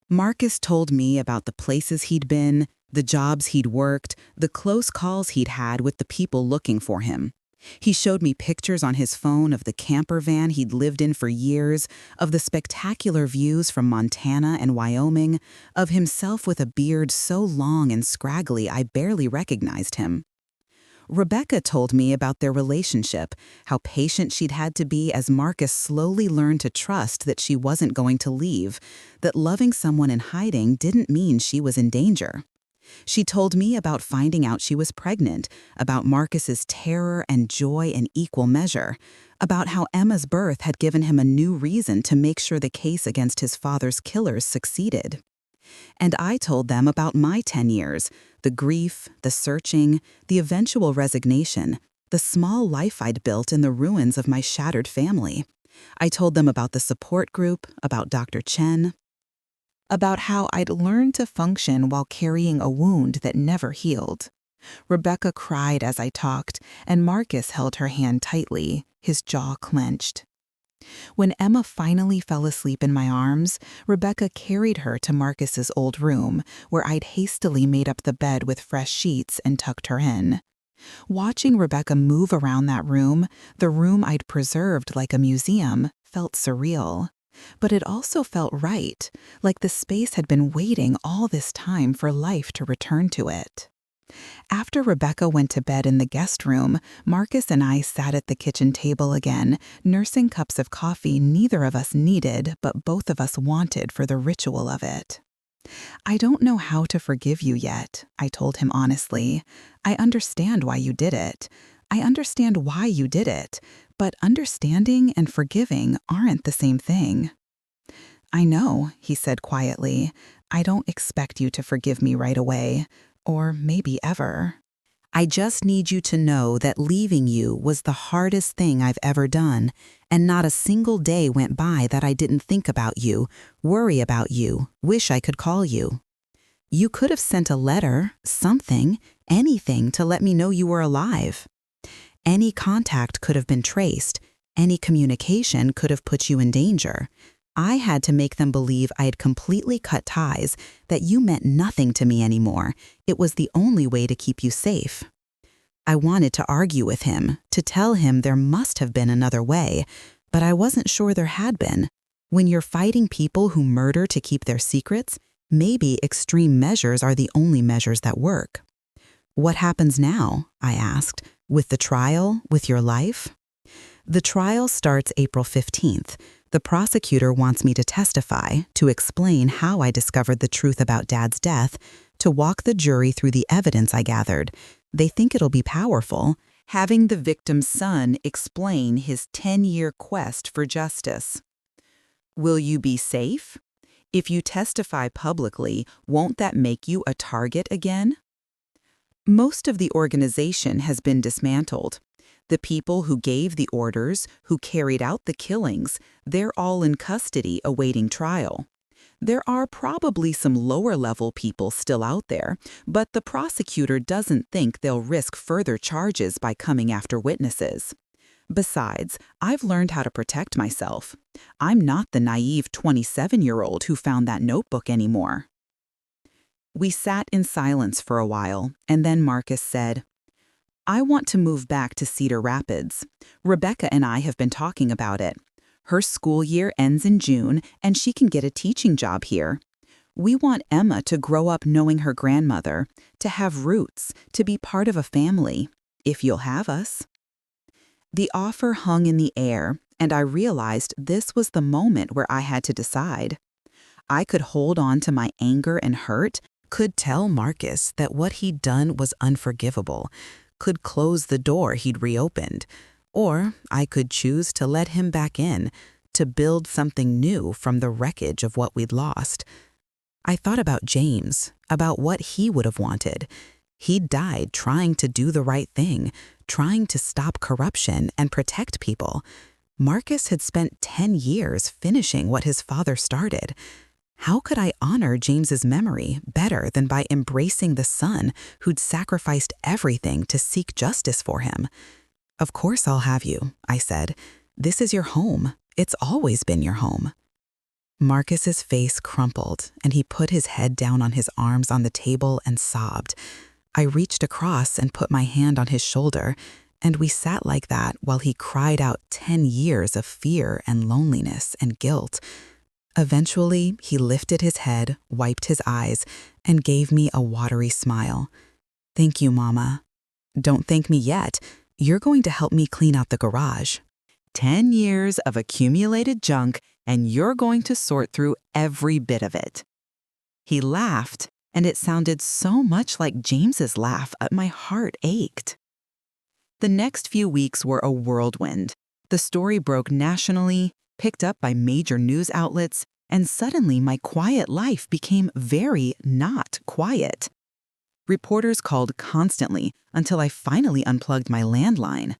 Marcus told me about the places he'd been, the jobs he'd worked, the close calls he'd had with the people looking for him. He showed me pictures on his phone of the camper van he'd lived in for years, of the spectacular views from Montana and Wyoming, of himself with a beard so long and scraggly I barely recognized him. Rebecca told me about their relationship, how patient she'd had to be as Marcus slowly learned to trust that she wasn't going to leave, that loving someone in hiding didn't mean she was in danger. She told me about finding out she was pregnant, about Marcus's terror and joy in equal measure, about how Emma's birth had given him a new reason to make sure the case against his father's killers succeeded. And I told them about my 10 years, the grief, the searching, the eventual resignation, the small life I'd built in the ruins of my shattered family. I told them about the support group, about Dr. Chen, about how I'd learned to function while carrying a wound that never healed. Rebecca cried as I talked, and Marcus held her hand tightly, his jaw clenched. When Emma finally fell asleep in my arms, Rebecca carried her to Marcus's old room, where I'd hastily made up the bed with fresh sheets and tucked her in. Watching Rebecca move around that room, the room I'd preserved like a museum, felt surreal. But it also felt right, like the space had been waiting all this time for life to return to it. After Rebecca went to bed in the guest room, Marcus and I sat at the kitchen table again, nursing cups of coffee neither of us needed, but both of us wanted for the ritual of it. I don't know how to forgive you yet, I told him honestly. I understand why you did it. I understand why you did it, but understanding and forgiving aren't the same thing. I know, he said quietly. I don't expect you to forgive me right away. Or maybe ever. I just need you to know that leaving you was the hardest thing I've ever done, and not a single day went by that I didn't think about you, worry about you, wish I could call you. You could have sent a letter, something, anything to let me know you were alive. Any contact could have been traced, any communication could have put you in danger. I had to make them believe I had completely cut ties, that you meant nothing to me anymore. It was the only way to keep you safe. I wanted to argue with him, to tell him there must have been another way, but I wasn't sure there had been. When you're fighting people who murder to keep their secrets, maybe extreme measures are the only measures that work. What happens now? I asked. With the trial, with your life? The trial starts April 15th. The prosecutor wants me to testify, to explain how I discovered the truth about Dad's death, to walk the jury through the evidence I gathered. They think it'll be powerful, having the victim's son explain his 10-year quest for justice. Will you be safe? If you testify publicly, won't that make you a target again? Most of the organization has been dismantled. The people who gave the orders, who carried out the killings, they're all in custody awaiting trial. There are probably some lower-level people still out there, but the prosecutor doesn't think they'll risk further charges by coming after witnesses. Besides, I've learned how to protect myself. I'm not the naive 27-year-old who found that notebook anymore. We sat in silence for a while, and then Marcus said, I want to move back to Cedar Rapids. Rebecca and I have been talking about it. Her school year ends in June, and she can get a teaching job here. We want Emma to grow up knowing her grandmother, to have roots, to be part of a family, if you'll have us. The offer hung in the air, and I realized this was the moment where I had to decide. I could hold on to my anger and hurt, could tell Marcus that what he'd done was unforgivable, could close the door he'd reopened, or I could choose to let him back in, to build something new from the wreckage of what we'd lost. I thought about James, about what he would have wanted. He'd died trying to do the right thing, trying to stop corruption and protect people. Marcus had spent 10 years finishing what his father started. How could I honor James's memory better than by embracing the son who'd sacrificed everything to seek justice for him? Of course I'll have you, I said. This is your home. It's always been your home. Marcus's face crumpled, and he put his head down on his arms on the table and sobbed. I reached across and put my hand on his shoulder, and we sat like that while he cried out 10 years of fear and loneliness and guilt. Eventually, he lifted his head, wiped his eyes, and gave me a watery smile. Thank you, Mama. Don't thank me yet. You're going to help me clean out the garage. 10 years of accumulated junk, and you're going to sort through every bit of it. He laughed, and it sounded so much like James's laugh that my heart ached. The next few weeks were a whirlwind. The story broke nationally, picked up by major news outlets, and suddenly my quiet life became very not quiet. Reporters called constantly until I finally unplugged my landline.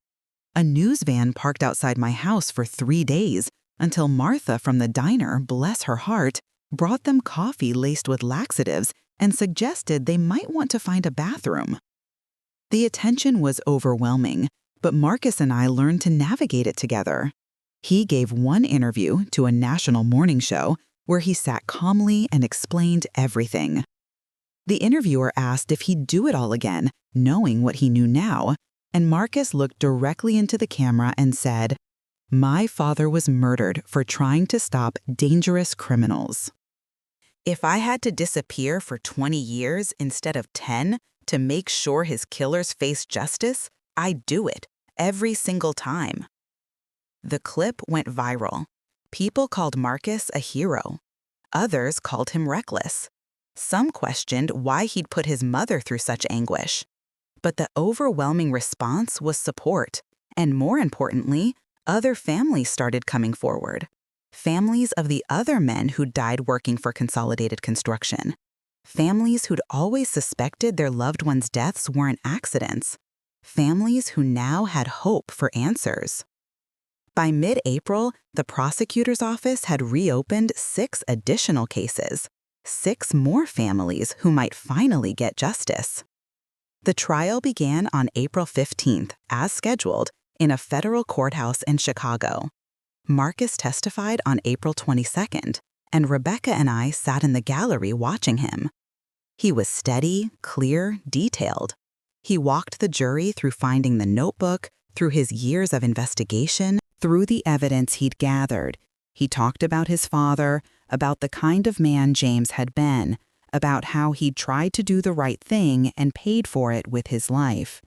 A news van parked outside my house for 3 days until Martha from the diner, bless her heart, brought them coffee laced with laxatives and suggested they might want to find a bathroom. The attention was overwhelming, but Marcus and I learned to navigate it together. He gave one interview to a national morning show where he sat calmly and explained everything. The interviewer asked if he'd do it all again, knowing what he knew now, and Marcus looked directly into the camera and said, "My father was murdered for trying to stop dangerous criminals. If I had to disappear for 20 years instead of 10 to make sure his killers face justice, I'd do it, every single time." The clip went viral. People called Marcus a hero. Others called him reckless. Some questioned why he'd put his mother through such anguish. But the overwhelming response was support, and more importantly, other families started coming forward. Families of the other men who died working for Consolidated Construction. Families who'd always suspected their loved ones' deaths weren't accidents. Families who now had hope for answers. By mid-April, the prosecutor's office had reopened 6 additional cases. 6 more families who might finally get justice. The trial began on April 15th, as scheduled, in a federal courthouse in Chicago. Marcus testified on April 22nd, and Rebecca and I sat in the gallery watching him. He was steady, clear, detailed. He walked the jury through finding the notebook, through his years of investigation, through the evidence he'd gathered. He talked about his father, about the kind of man James had been, about how he'd tried to do the right thing and paid for it with his life.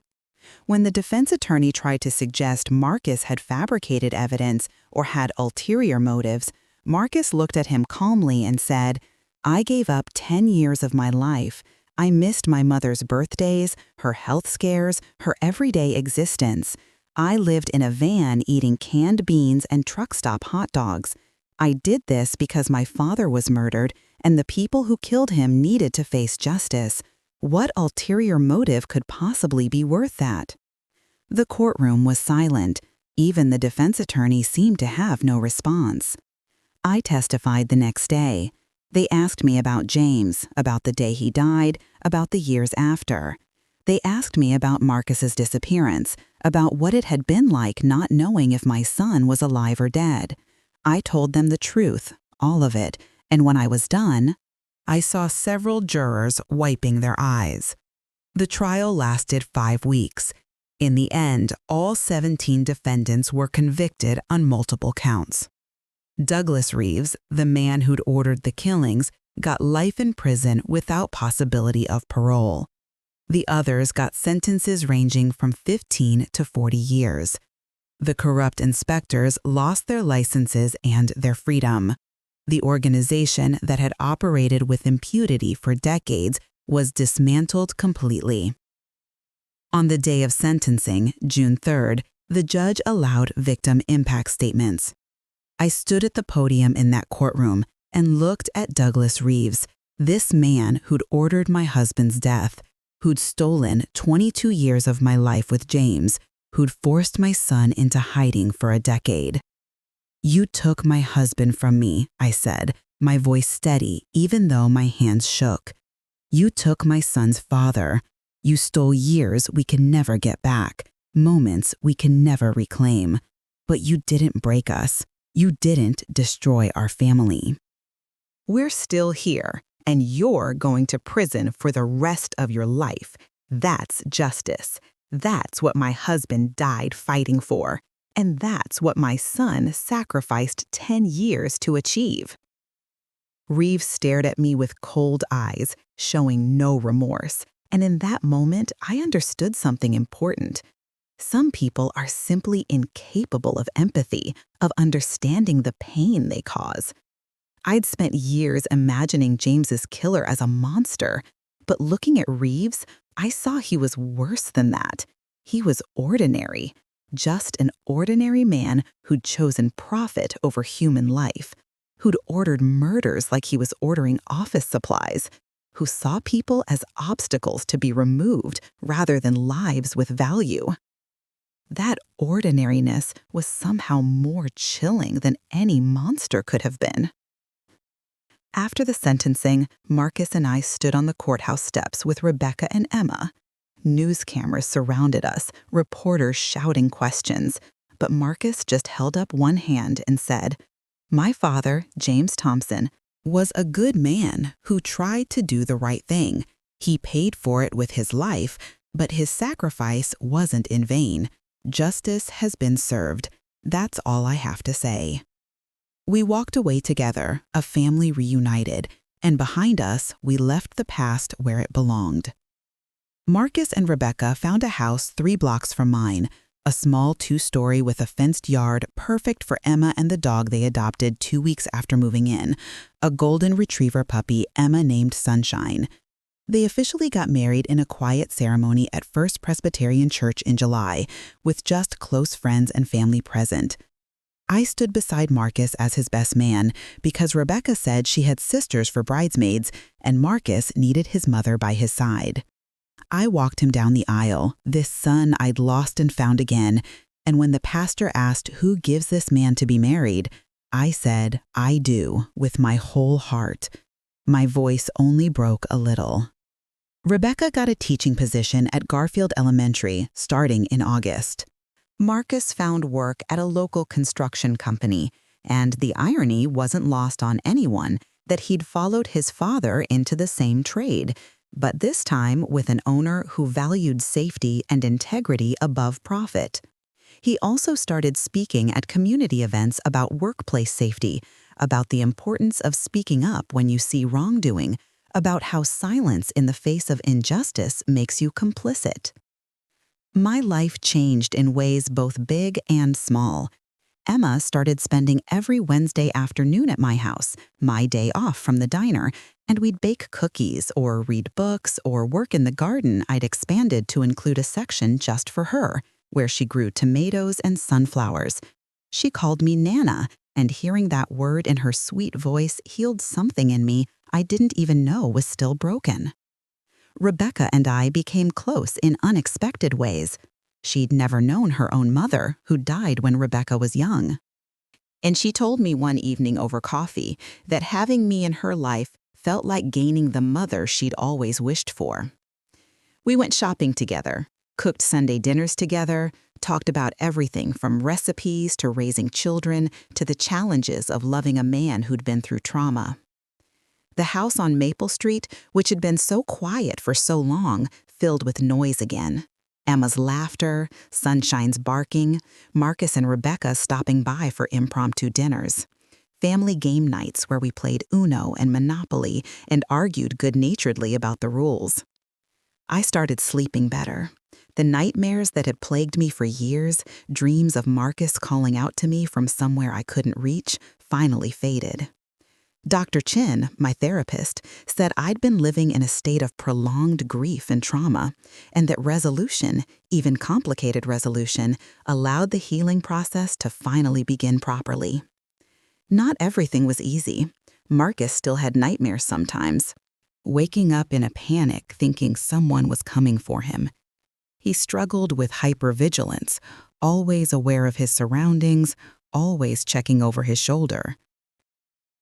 When the defense attorney tried to suggest Marcus had fabricated evidence or had ulterior motives, Marcus looked at him calmly and said, "I gave up 10 years of my life. I missed my mother's birthdays, her health scares, her everyday existence. I lived in a van eating canned beans and truck stop hot dogs. I did this because my father was murdered and the people who killed him needed to face justice. What ulterior motive could possibly be worth that?" The courtroom was silent. Even the defense attorney seemed to have no response. I testified the next day. They asked me about James, about the day he died, about the years after. They asked me about Marcus's disappearance, about what it had been like not knowing if my son was alive or dead. I told them the truth, all of it, and when I was done, I saw several jurors wiping their eyes. The trial lasted 5 weeks. In the end, all 17 defendants were convicted on multiple counts. Douglas Reeves, the man who'd ordered the killings, got life in prison without possibility of parole. The others got sentences ranging from 15 to 40 years. The corrupt inspectors lost their licenses and their freedom. The organization that had operated with impunity for decades was dismantled completely. On the day of sentencing, June 3rd, the judge allowed victim impact statements. I stood at the podium in that courtroom and looked at Douglas Reeves, this man who'd ordered my husband's death, who'd stolen 22 years of my life with James, who'd forced my son into hiding for a decade. "You took my husband from me," I said, my voice steady even though my hands shook. "You took my son's father. You stole years we can never get back, moments we can never reclaim. But you didn't break us. You didn't destroy our family. We're still here, and you're going to prison for the rest of your life. That's justice. That's what my husband died fighting for. And that's what my son sacrificed 10 years to achieve." Reeves stared at me with cold eyes, showing no remorse. And in that moment, I understood something important. Some people are simply incapable of empathy, of understanding the pain they cause. I'd spent years imagining James's killer as a monster, but looking at Reeves, I saw he was worse than that. He was ordinary, just an ordinary man who'd chosen profit over human life. who'd ordered murders like he was ordering office supplies, who saw people as obstacles to be removed rather than lives with value. That ordinariness was somehow more chilling than any monster could have been. After the sentencing, Marcus and I stood on the courthouse steps with Rebecca and Emma. News cameras surrounded us, reporters shouting questions, but Marcus just held up one hand and said, "My father, James Thompson, was a good man who tried to do the right thing. He paid for it with his life, but his sacrifice wasn't in vain. Justice has been served. That's all I have to say." We walked away together, a family reunited, and behind us, we left the past where it belonged. Marcus and Rebecca found a house 3 blocks from mine, a small 2-story with a fenced yard perfect for Emma and the dog they adopted 2 weeks after moving in, a golden retriever puppy Emma named Sunshine. They officially got married in a quiet ceremony at First Presbyterian Church in July, with just close friends and family present. I stood beside Marcus as his best man because Rebecca said she had sisters for bridesmaids and Marcus needed his mother by his side. I walked him down the aisle, this son I'd lost and found again, and when the pastor asked who gives this man to be married, I said, "I do," with my whole heart. My voice only broke a little. Rebecca got a teaching position at Garfield Elementary starting in August. Marcus found work at a local construction company, and the irony wasn't lost on anyone that he'd followed his father into the same trade, but this time with an owner who valued safety and integrity above profit. He also started speaking at community events about workplace safety, about the importance of speaking up when you see wrongdoing, about how silence in the face of injustice makes you complicit. My life changed in ways both big and small. Emma started spending every Wednesday afternoon at my house, my day off from the diner, and we'd bake cookies or read books or work in the garden I'd expanded to include a section just for her, where she grew tomatoes and sunflowers. She called me Nana, and hearing that word in her sweet voice healed something in me I didn't even know was still broken. Rebecca and I became close in unexpected ways. She'd never known her own mother, who died when Rebecca was young. And she told me one evening over coffee that having me in her life felt like gaining the mother she'd always wished for. We went shopping together, cooked Sunday dinners together, talked about everything from recipes to raising children to the challenges of loving a man who'd been through trauma. The house on Maple Street, which had been so quiet for so long, filled with noise again. Emma's laughter, Sunshine's barking, Marcus and Rebecca stopping by for impromptu dinners. Family game nights where we played Uno and Monopoly and argued good-naturedly about the rules. I started sleeping better. The nightmares that had plagued me for years, dreams of Marcus calling out to me from somewhere I couldn't reach, finally faded. Dr. Chin, my therapist, said I'd been living in a state of prolonged grief and trauma, and that resolution, even complicated resolution, allowed the healing process to finally begin properly. Not everything was easy. Marcus still had nightmares sometimes, waking up in a panic thinking someone was coming for him. He struggled with hypervigilance, always aware of his surroundings, always checking over his shoulder.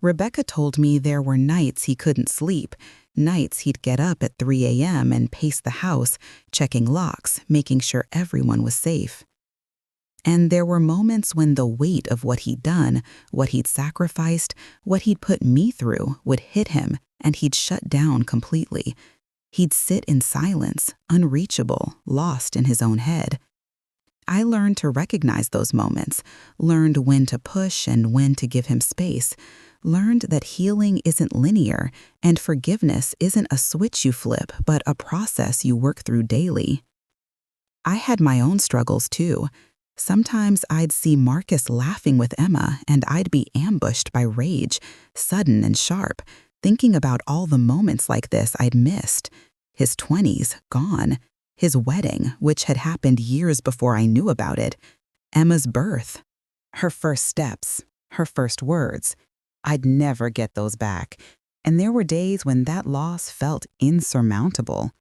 Rebecca told me there were nights he couldn't sleep, nights he'd get up at 3 a.m. and pace the house, checking locks, making sure everyone was safe. And there were moments when the weight of what he'd done, what he'd sacrificed, what he'd put me through would hit him, and he'd shut down completely. He'd sit in silence, unreachable, lost in his own head. I learned to recognize those moments, learned when to push and when to give him space, learned that healing isn't linear and forgiveness isn't a switch you flip, but a process you work through daily. I had my own struggles too. Sometimes I'd see Marcus laughing with Emma and I'd be ambushed by rage, sudden and sharp, thinking about all the moments like this I'd missed. His 20s gone. His wedding, which had happened years before I knew about it. Emma's birth. Her first steps. Her first words. I'd never get those back, and there were days when that loss felt insurmountable.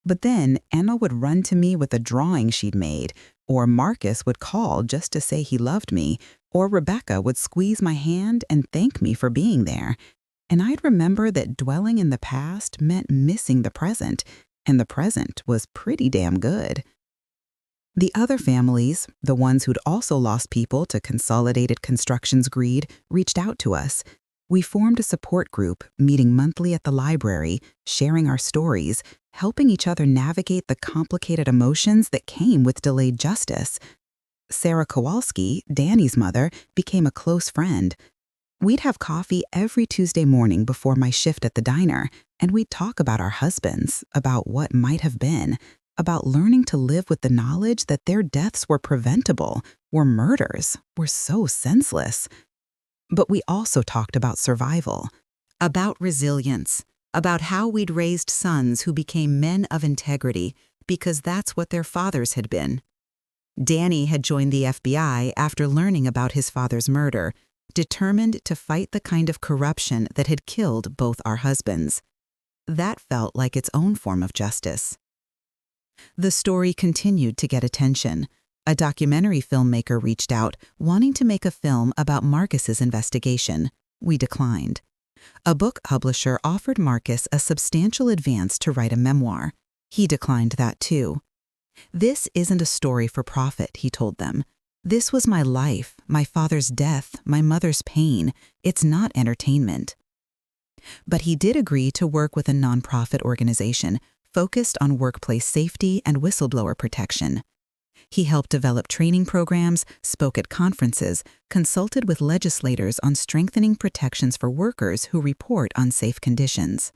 But then Emma would run to me with a drawing she'd made, or Marcus would call just to say he loved me, or Rebecca would squeeze my hand and thank me for being there. And I'd remember that dwelling in the past meant missing the present, and the present was pretty damn good. The other families, the ones who'd also lost people to Consolidated Construction's greed, reached out to us. We formed a support group, meeting monthly at the library, sharing our stories, helping each other navigate the complicated emotions that came with delayed justice. Sarah Kowalski, Danny's mother, became a close friend. We'd have coffee every Tuesday morning before my shift at the diner, and we'd talk about our husbands, about what might have been, about learning to live with the knowledge that their deaths were preventable, were murders, were so senseless. But we also talked about survival, about resilience, about how we'd raised sons who became men of integrity because that's what their fathers had been. Danny had joined the FBI after learning about his father's murder, determined to fight the kind of corruption that had killed both our husbands. That felt like its own form of justice. The story continued to get attention. A documentary filmmaker reached out, wanting to make a film about Marcus's investigation. We declined. A book publisher offered Marcus a substantial advance to write a memoir. He declined that too. "This isn't a story for profit," he told them. "This was my life, my father's death, my mother's pain. It's not entertainment." But he did agree to work with a nonprofit organization focused on workplace safety and whistleblower protection. He helped develop training programs, spoke at conferences, consulted with legislators on strengthening protections for workers who report unsafe conditions.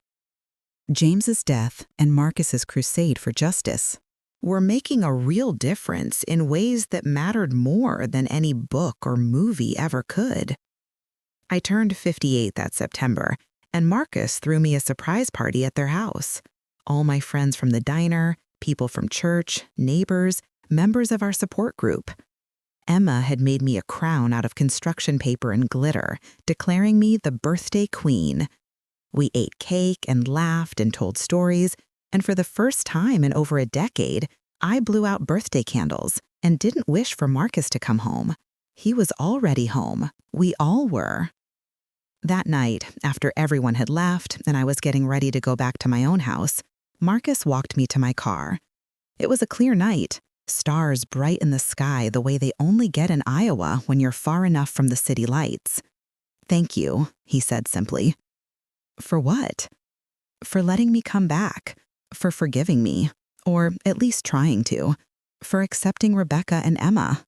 James's death and Marcus's crusade for justice were making a real difference in ways that mattered more than any book or movie ever could. I turned 58 that September, and Marcus threw me a surprise party at their house. All my friends from the diner, people from church, neighbors, members of our support group. Emma had made me a crown out of construction paper and glitter, declaring me the birthday queen. We ate cake and laughed and told stories, and for the first time in over a decade, I blew out birthday candles and didn't wish for Marcus to come home. He was already home. We all were. That night, after everyone had left and I was getting ready to go back to my own house, Marcus walked me to my car. It was a clear night, stars bright in the sky the way they only get in Iowa when you're far enough from the city lights. "Thank you," he said simply. "For what?" "For letting me come back, for forgiving me, or at least trying to, for accepting Rebecca and Emma,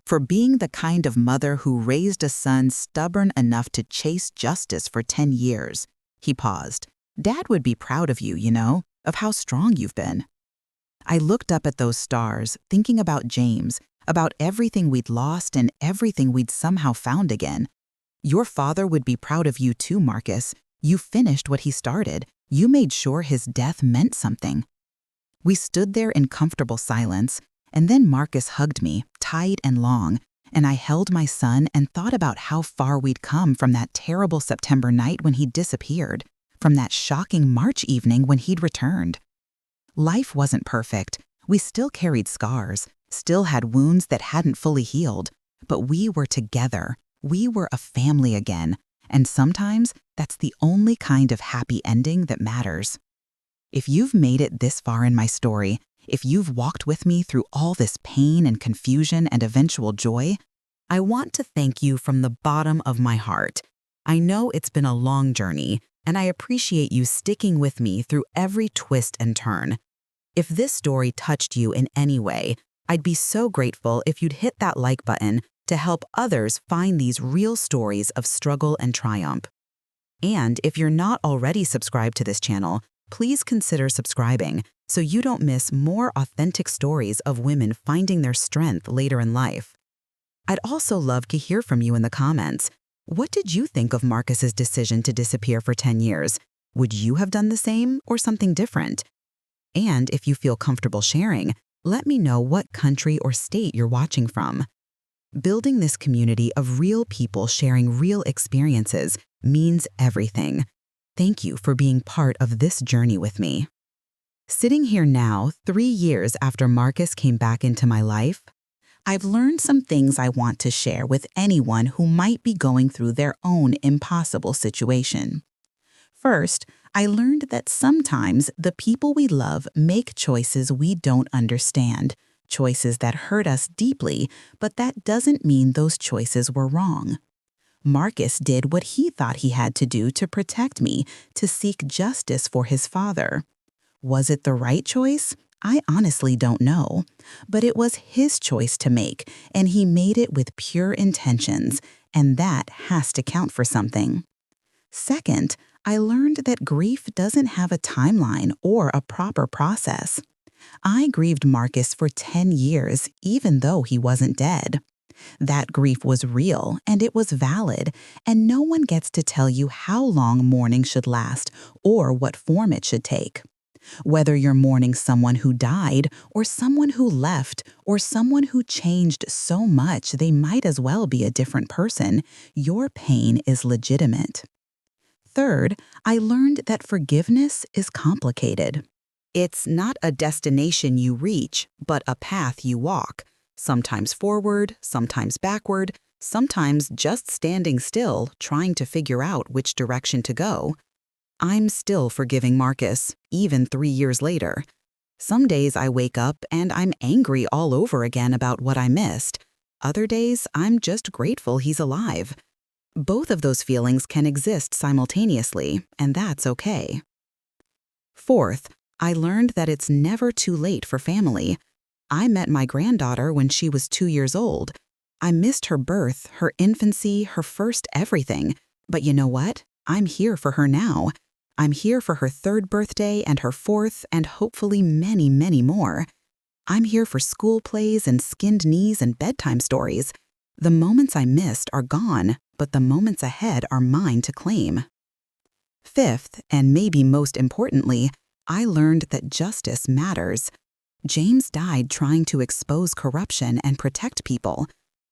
for being the kind of mother who raised a son stubborn enough to chase justice for 10 years. He paused. "Dad would be proud of you, you know, of how strong you've been." I looked up at those stars, thinking about James, about everything we'd lost and everything we'd somehow found again. Your father would be proud of you too, Marcus. You finished what he started. You made sure his death meant something. We stood there in comfortable silence, and then Marcus hugged me, tight and long, and I held my son and thought about how far we'd come from that terrible September night when he'd disappeared, from that shocking March evening when he'd returned. Life wasn't perfect. We still carried scars, still had wounds that hadn't fully healed, but we were together. We were a family again, and sometimes that's the only kind of happy ending that matters. If you've made it this far in my story, if you've walked with me through all this pain and confusion and eventual joy, I want to thank you from the bottom of my heart. I know it's been a long journey, and I appreciate you sticking with me through every twist and turn. If this story touched you in any way, I'd be so grateful if you'd hit that like button to help others find these real stories of struggle and triumph. And if you're not already subscribed to this channel, please consider subscribing so you don't miss more authentic stories of women finding their strength later in life. I'd also love to hear from you in the comments. What did you think of Marcus's decision to disappear for 10 years? Would you have done the same or something different? And if you feel comfortable sharing, let me know what country or state you're watching from. Building this community of real people sharing real experiences means everything. Thank you for being part of this journey with me. Sitting here now, 3 years after Marcus came back into my life, I've learned some things I want to share with anyone who might be going through their own impossible situation. First, I learned that sometimes the people we love make choices we don't understand, choices that hurt us deeply, but that doesn't mean those choices were wrong. Marcus did what he thought he had to do to protect me, to seek justice for his father. Was it the right choice? I honestly don't know. But it was his choice to make, and he made it with pure intentions, and that has to count for something. Second, I learned that grief doesn't have a timeline or a proper process. I grieved Marcus for 10 years, even though he wasn't dead. That grief was real and it was valid, and no one gets to tell you how long mourning should last or what form it should take. Whether you're mourning someone who died or someone who left or someone who changed so much they might as well be a different person, your pain is legitimate. Third, I learned that forgiveness is complicated. It's not a destination you reach, but a path you walk, sometimes forward, sometimes backward, sometimes just standing still, trying to figure out which direction to go. I'm still forgiving Marcus, even 3 years later. Some days I wake up and I'm angry all over again about what I missed. Other days, I'm just grateful he's alive. Both of those feelings can exist simultaneously, and that's okay. Fourth, I learned that it's never too late for family. I met my granddaughter when she was 2 years old. I missed her birth, her infancy, her first everything. But you know what? I'm here for her now. I'm here for her 3rd birthday and her 4th and hopefully many, many more. I'm here for school plays and skinned knees and bedtime stories. The moments I missed are gone, but the moments ahead are mine to claim. Fifth, and maybe most importantly, I learned that justice matters. James died trying to expose corruption and protect people.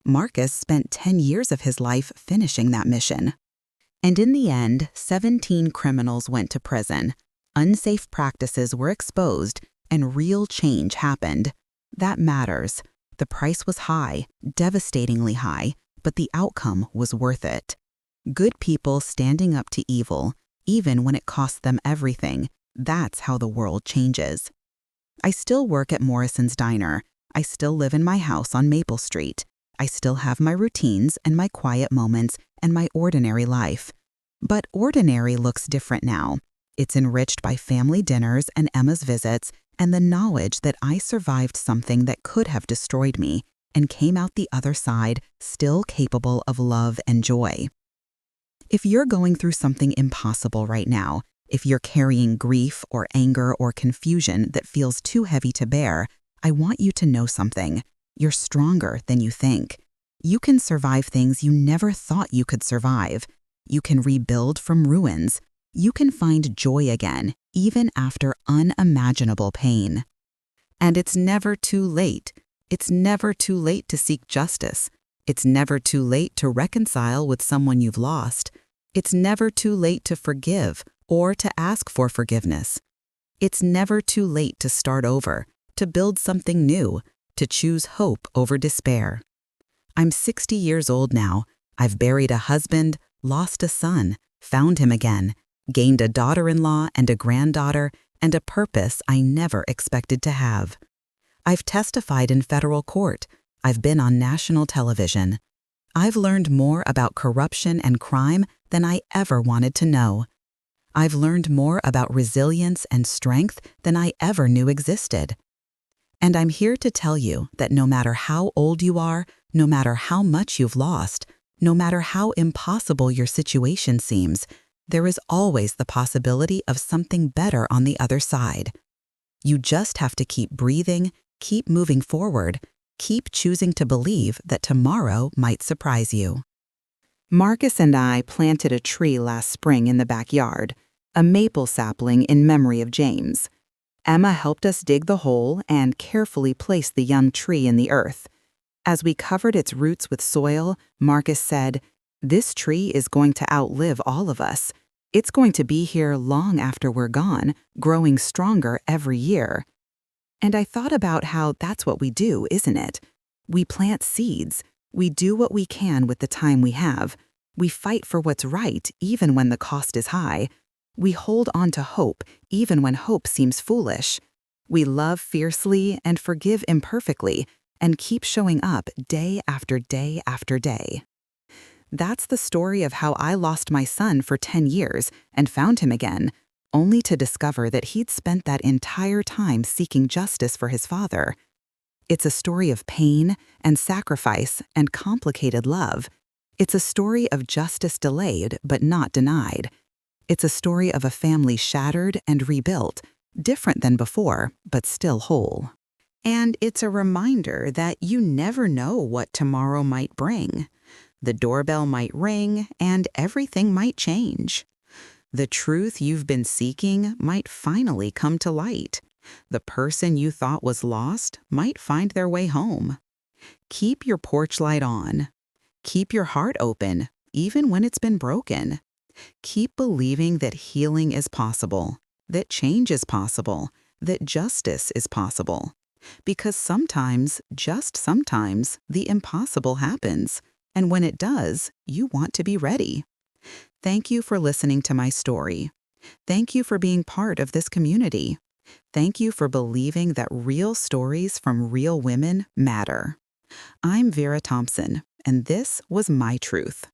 Marcus spent 10 years of his life finishing that mission. And in the end, 17 criminals went to prison. Unsafe practices were exposed, and real change happened. That matters. The price was high, devastatingly high, but the outcome was worth it. Good people standing up to evil, even when it costs them everything, that's how the world changes. I still work at Morrison's Diner. I still live in my house on Maple Street. I still have my routines and my quiet moments and my ordinary life. But ordinary looks different now. It's enriched by family dinners and Emma's visits and the knowledge that I survived something that could have destroyed me and came out the other side still capable of love and joy. If you're going through something impossible right now, if you're carrying grief or anger or confusion that feels too heavy to bear, I want you to know something. You're stronger than you think. You can survive things you never thought you could survive. You can rebuild from ruins. You can find joy again, even after unimaginable pain. And it's never too late. It's never too late to seek justice. It's never too late to reconcile with someone you've lost. It's never too late to forgive or to ask for forgiveness. It's never too late to start over, to build something new, to choose hope over despair. I'm 60 years old now. I've buried a husband, lost a son, found him again, gained a daughter-in-law and a granddaughter, and a purpose I never expected to have. I've testified in federal court. I've been on national television. I've learned more about corruption and crime than I ever wanted to know. I've learned more about resilience and strength than I ever knew existed. And I'm here to tell you that no matter how old you are, no matter how much you've lost, no matter how impossible your situation seems, there is always the possibility of something better on the other side. You just have to keep breathing, keep moving forward, keep choosing to believe that tomorrow might surprise you. Marcus and I planted a tree last spring in the backyard, a maple sapling in memory of James. Emma helped us dig the hole and carefully place the young tree in the earth. As we covered its roots with soil, Marcus said, "This tree is going to outlive all of us. It's going to be here long after we're gone, growing stronger every year." And I thought about how that's what we do, isn't it? We plant seeds. We do what we can with the time we have. We fight for what's right, even when the cost is high. We hold on to hope, even when hope seems foolish. We love fiercely and forgive imperfectly, and keep showing up day after day after day. That's the story of how I lost my son for 10 years and found him again, only to discover that he'd spent that entire time seeking justice for his father. It's a story of pain and sacrifice and complicated love. It's a story of justice delayed but not denied. It's a story of a family shattered and rebuilt, different than before, but still whole. And it's a reminder that you never know what tomorrow might bring. The doorbell might ring, and everything might change. The truth you've been seeking might finally come to light. The person you thought was lost might find their way home. Keep your porch light on. Keep your heart open, even when it's been broken. Keep believing that healing is possible, that change is possible, that justice is possible. Because sometimes, just sometimes, the impossible happens. And when it does, you want to be ready. Thank you for listening to my story. Thank you for being part of this community. Thank you for believing that real stories from real women matter. I'm Vera Thompson, and this was My Truth.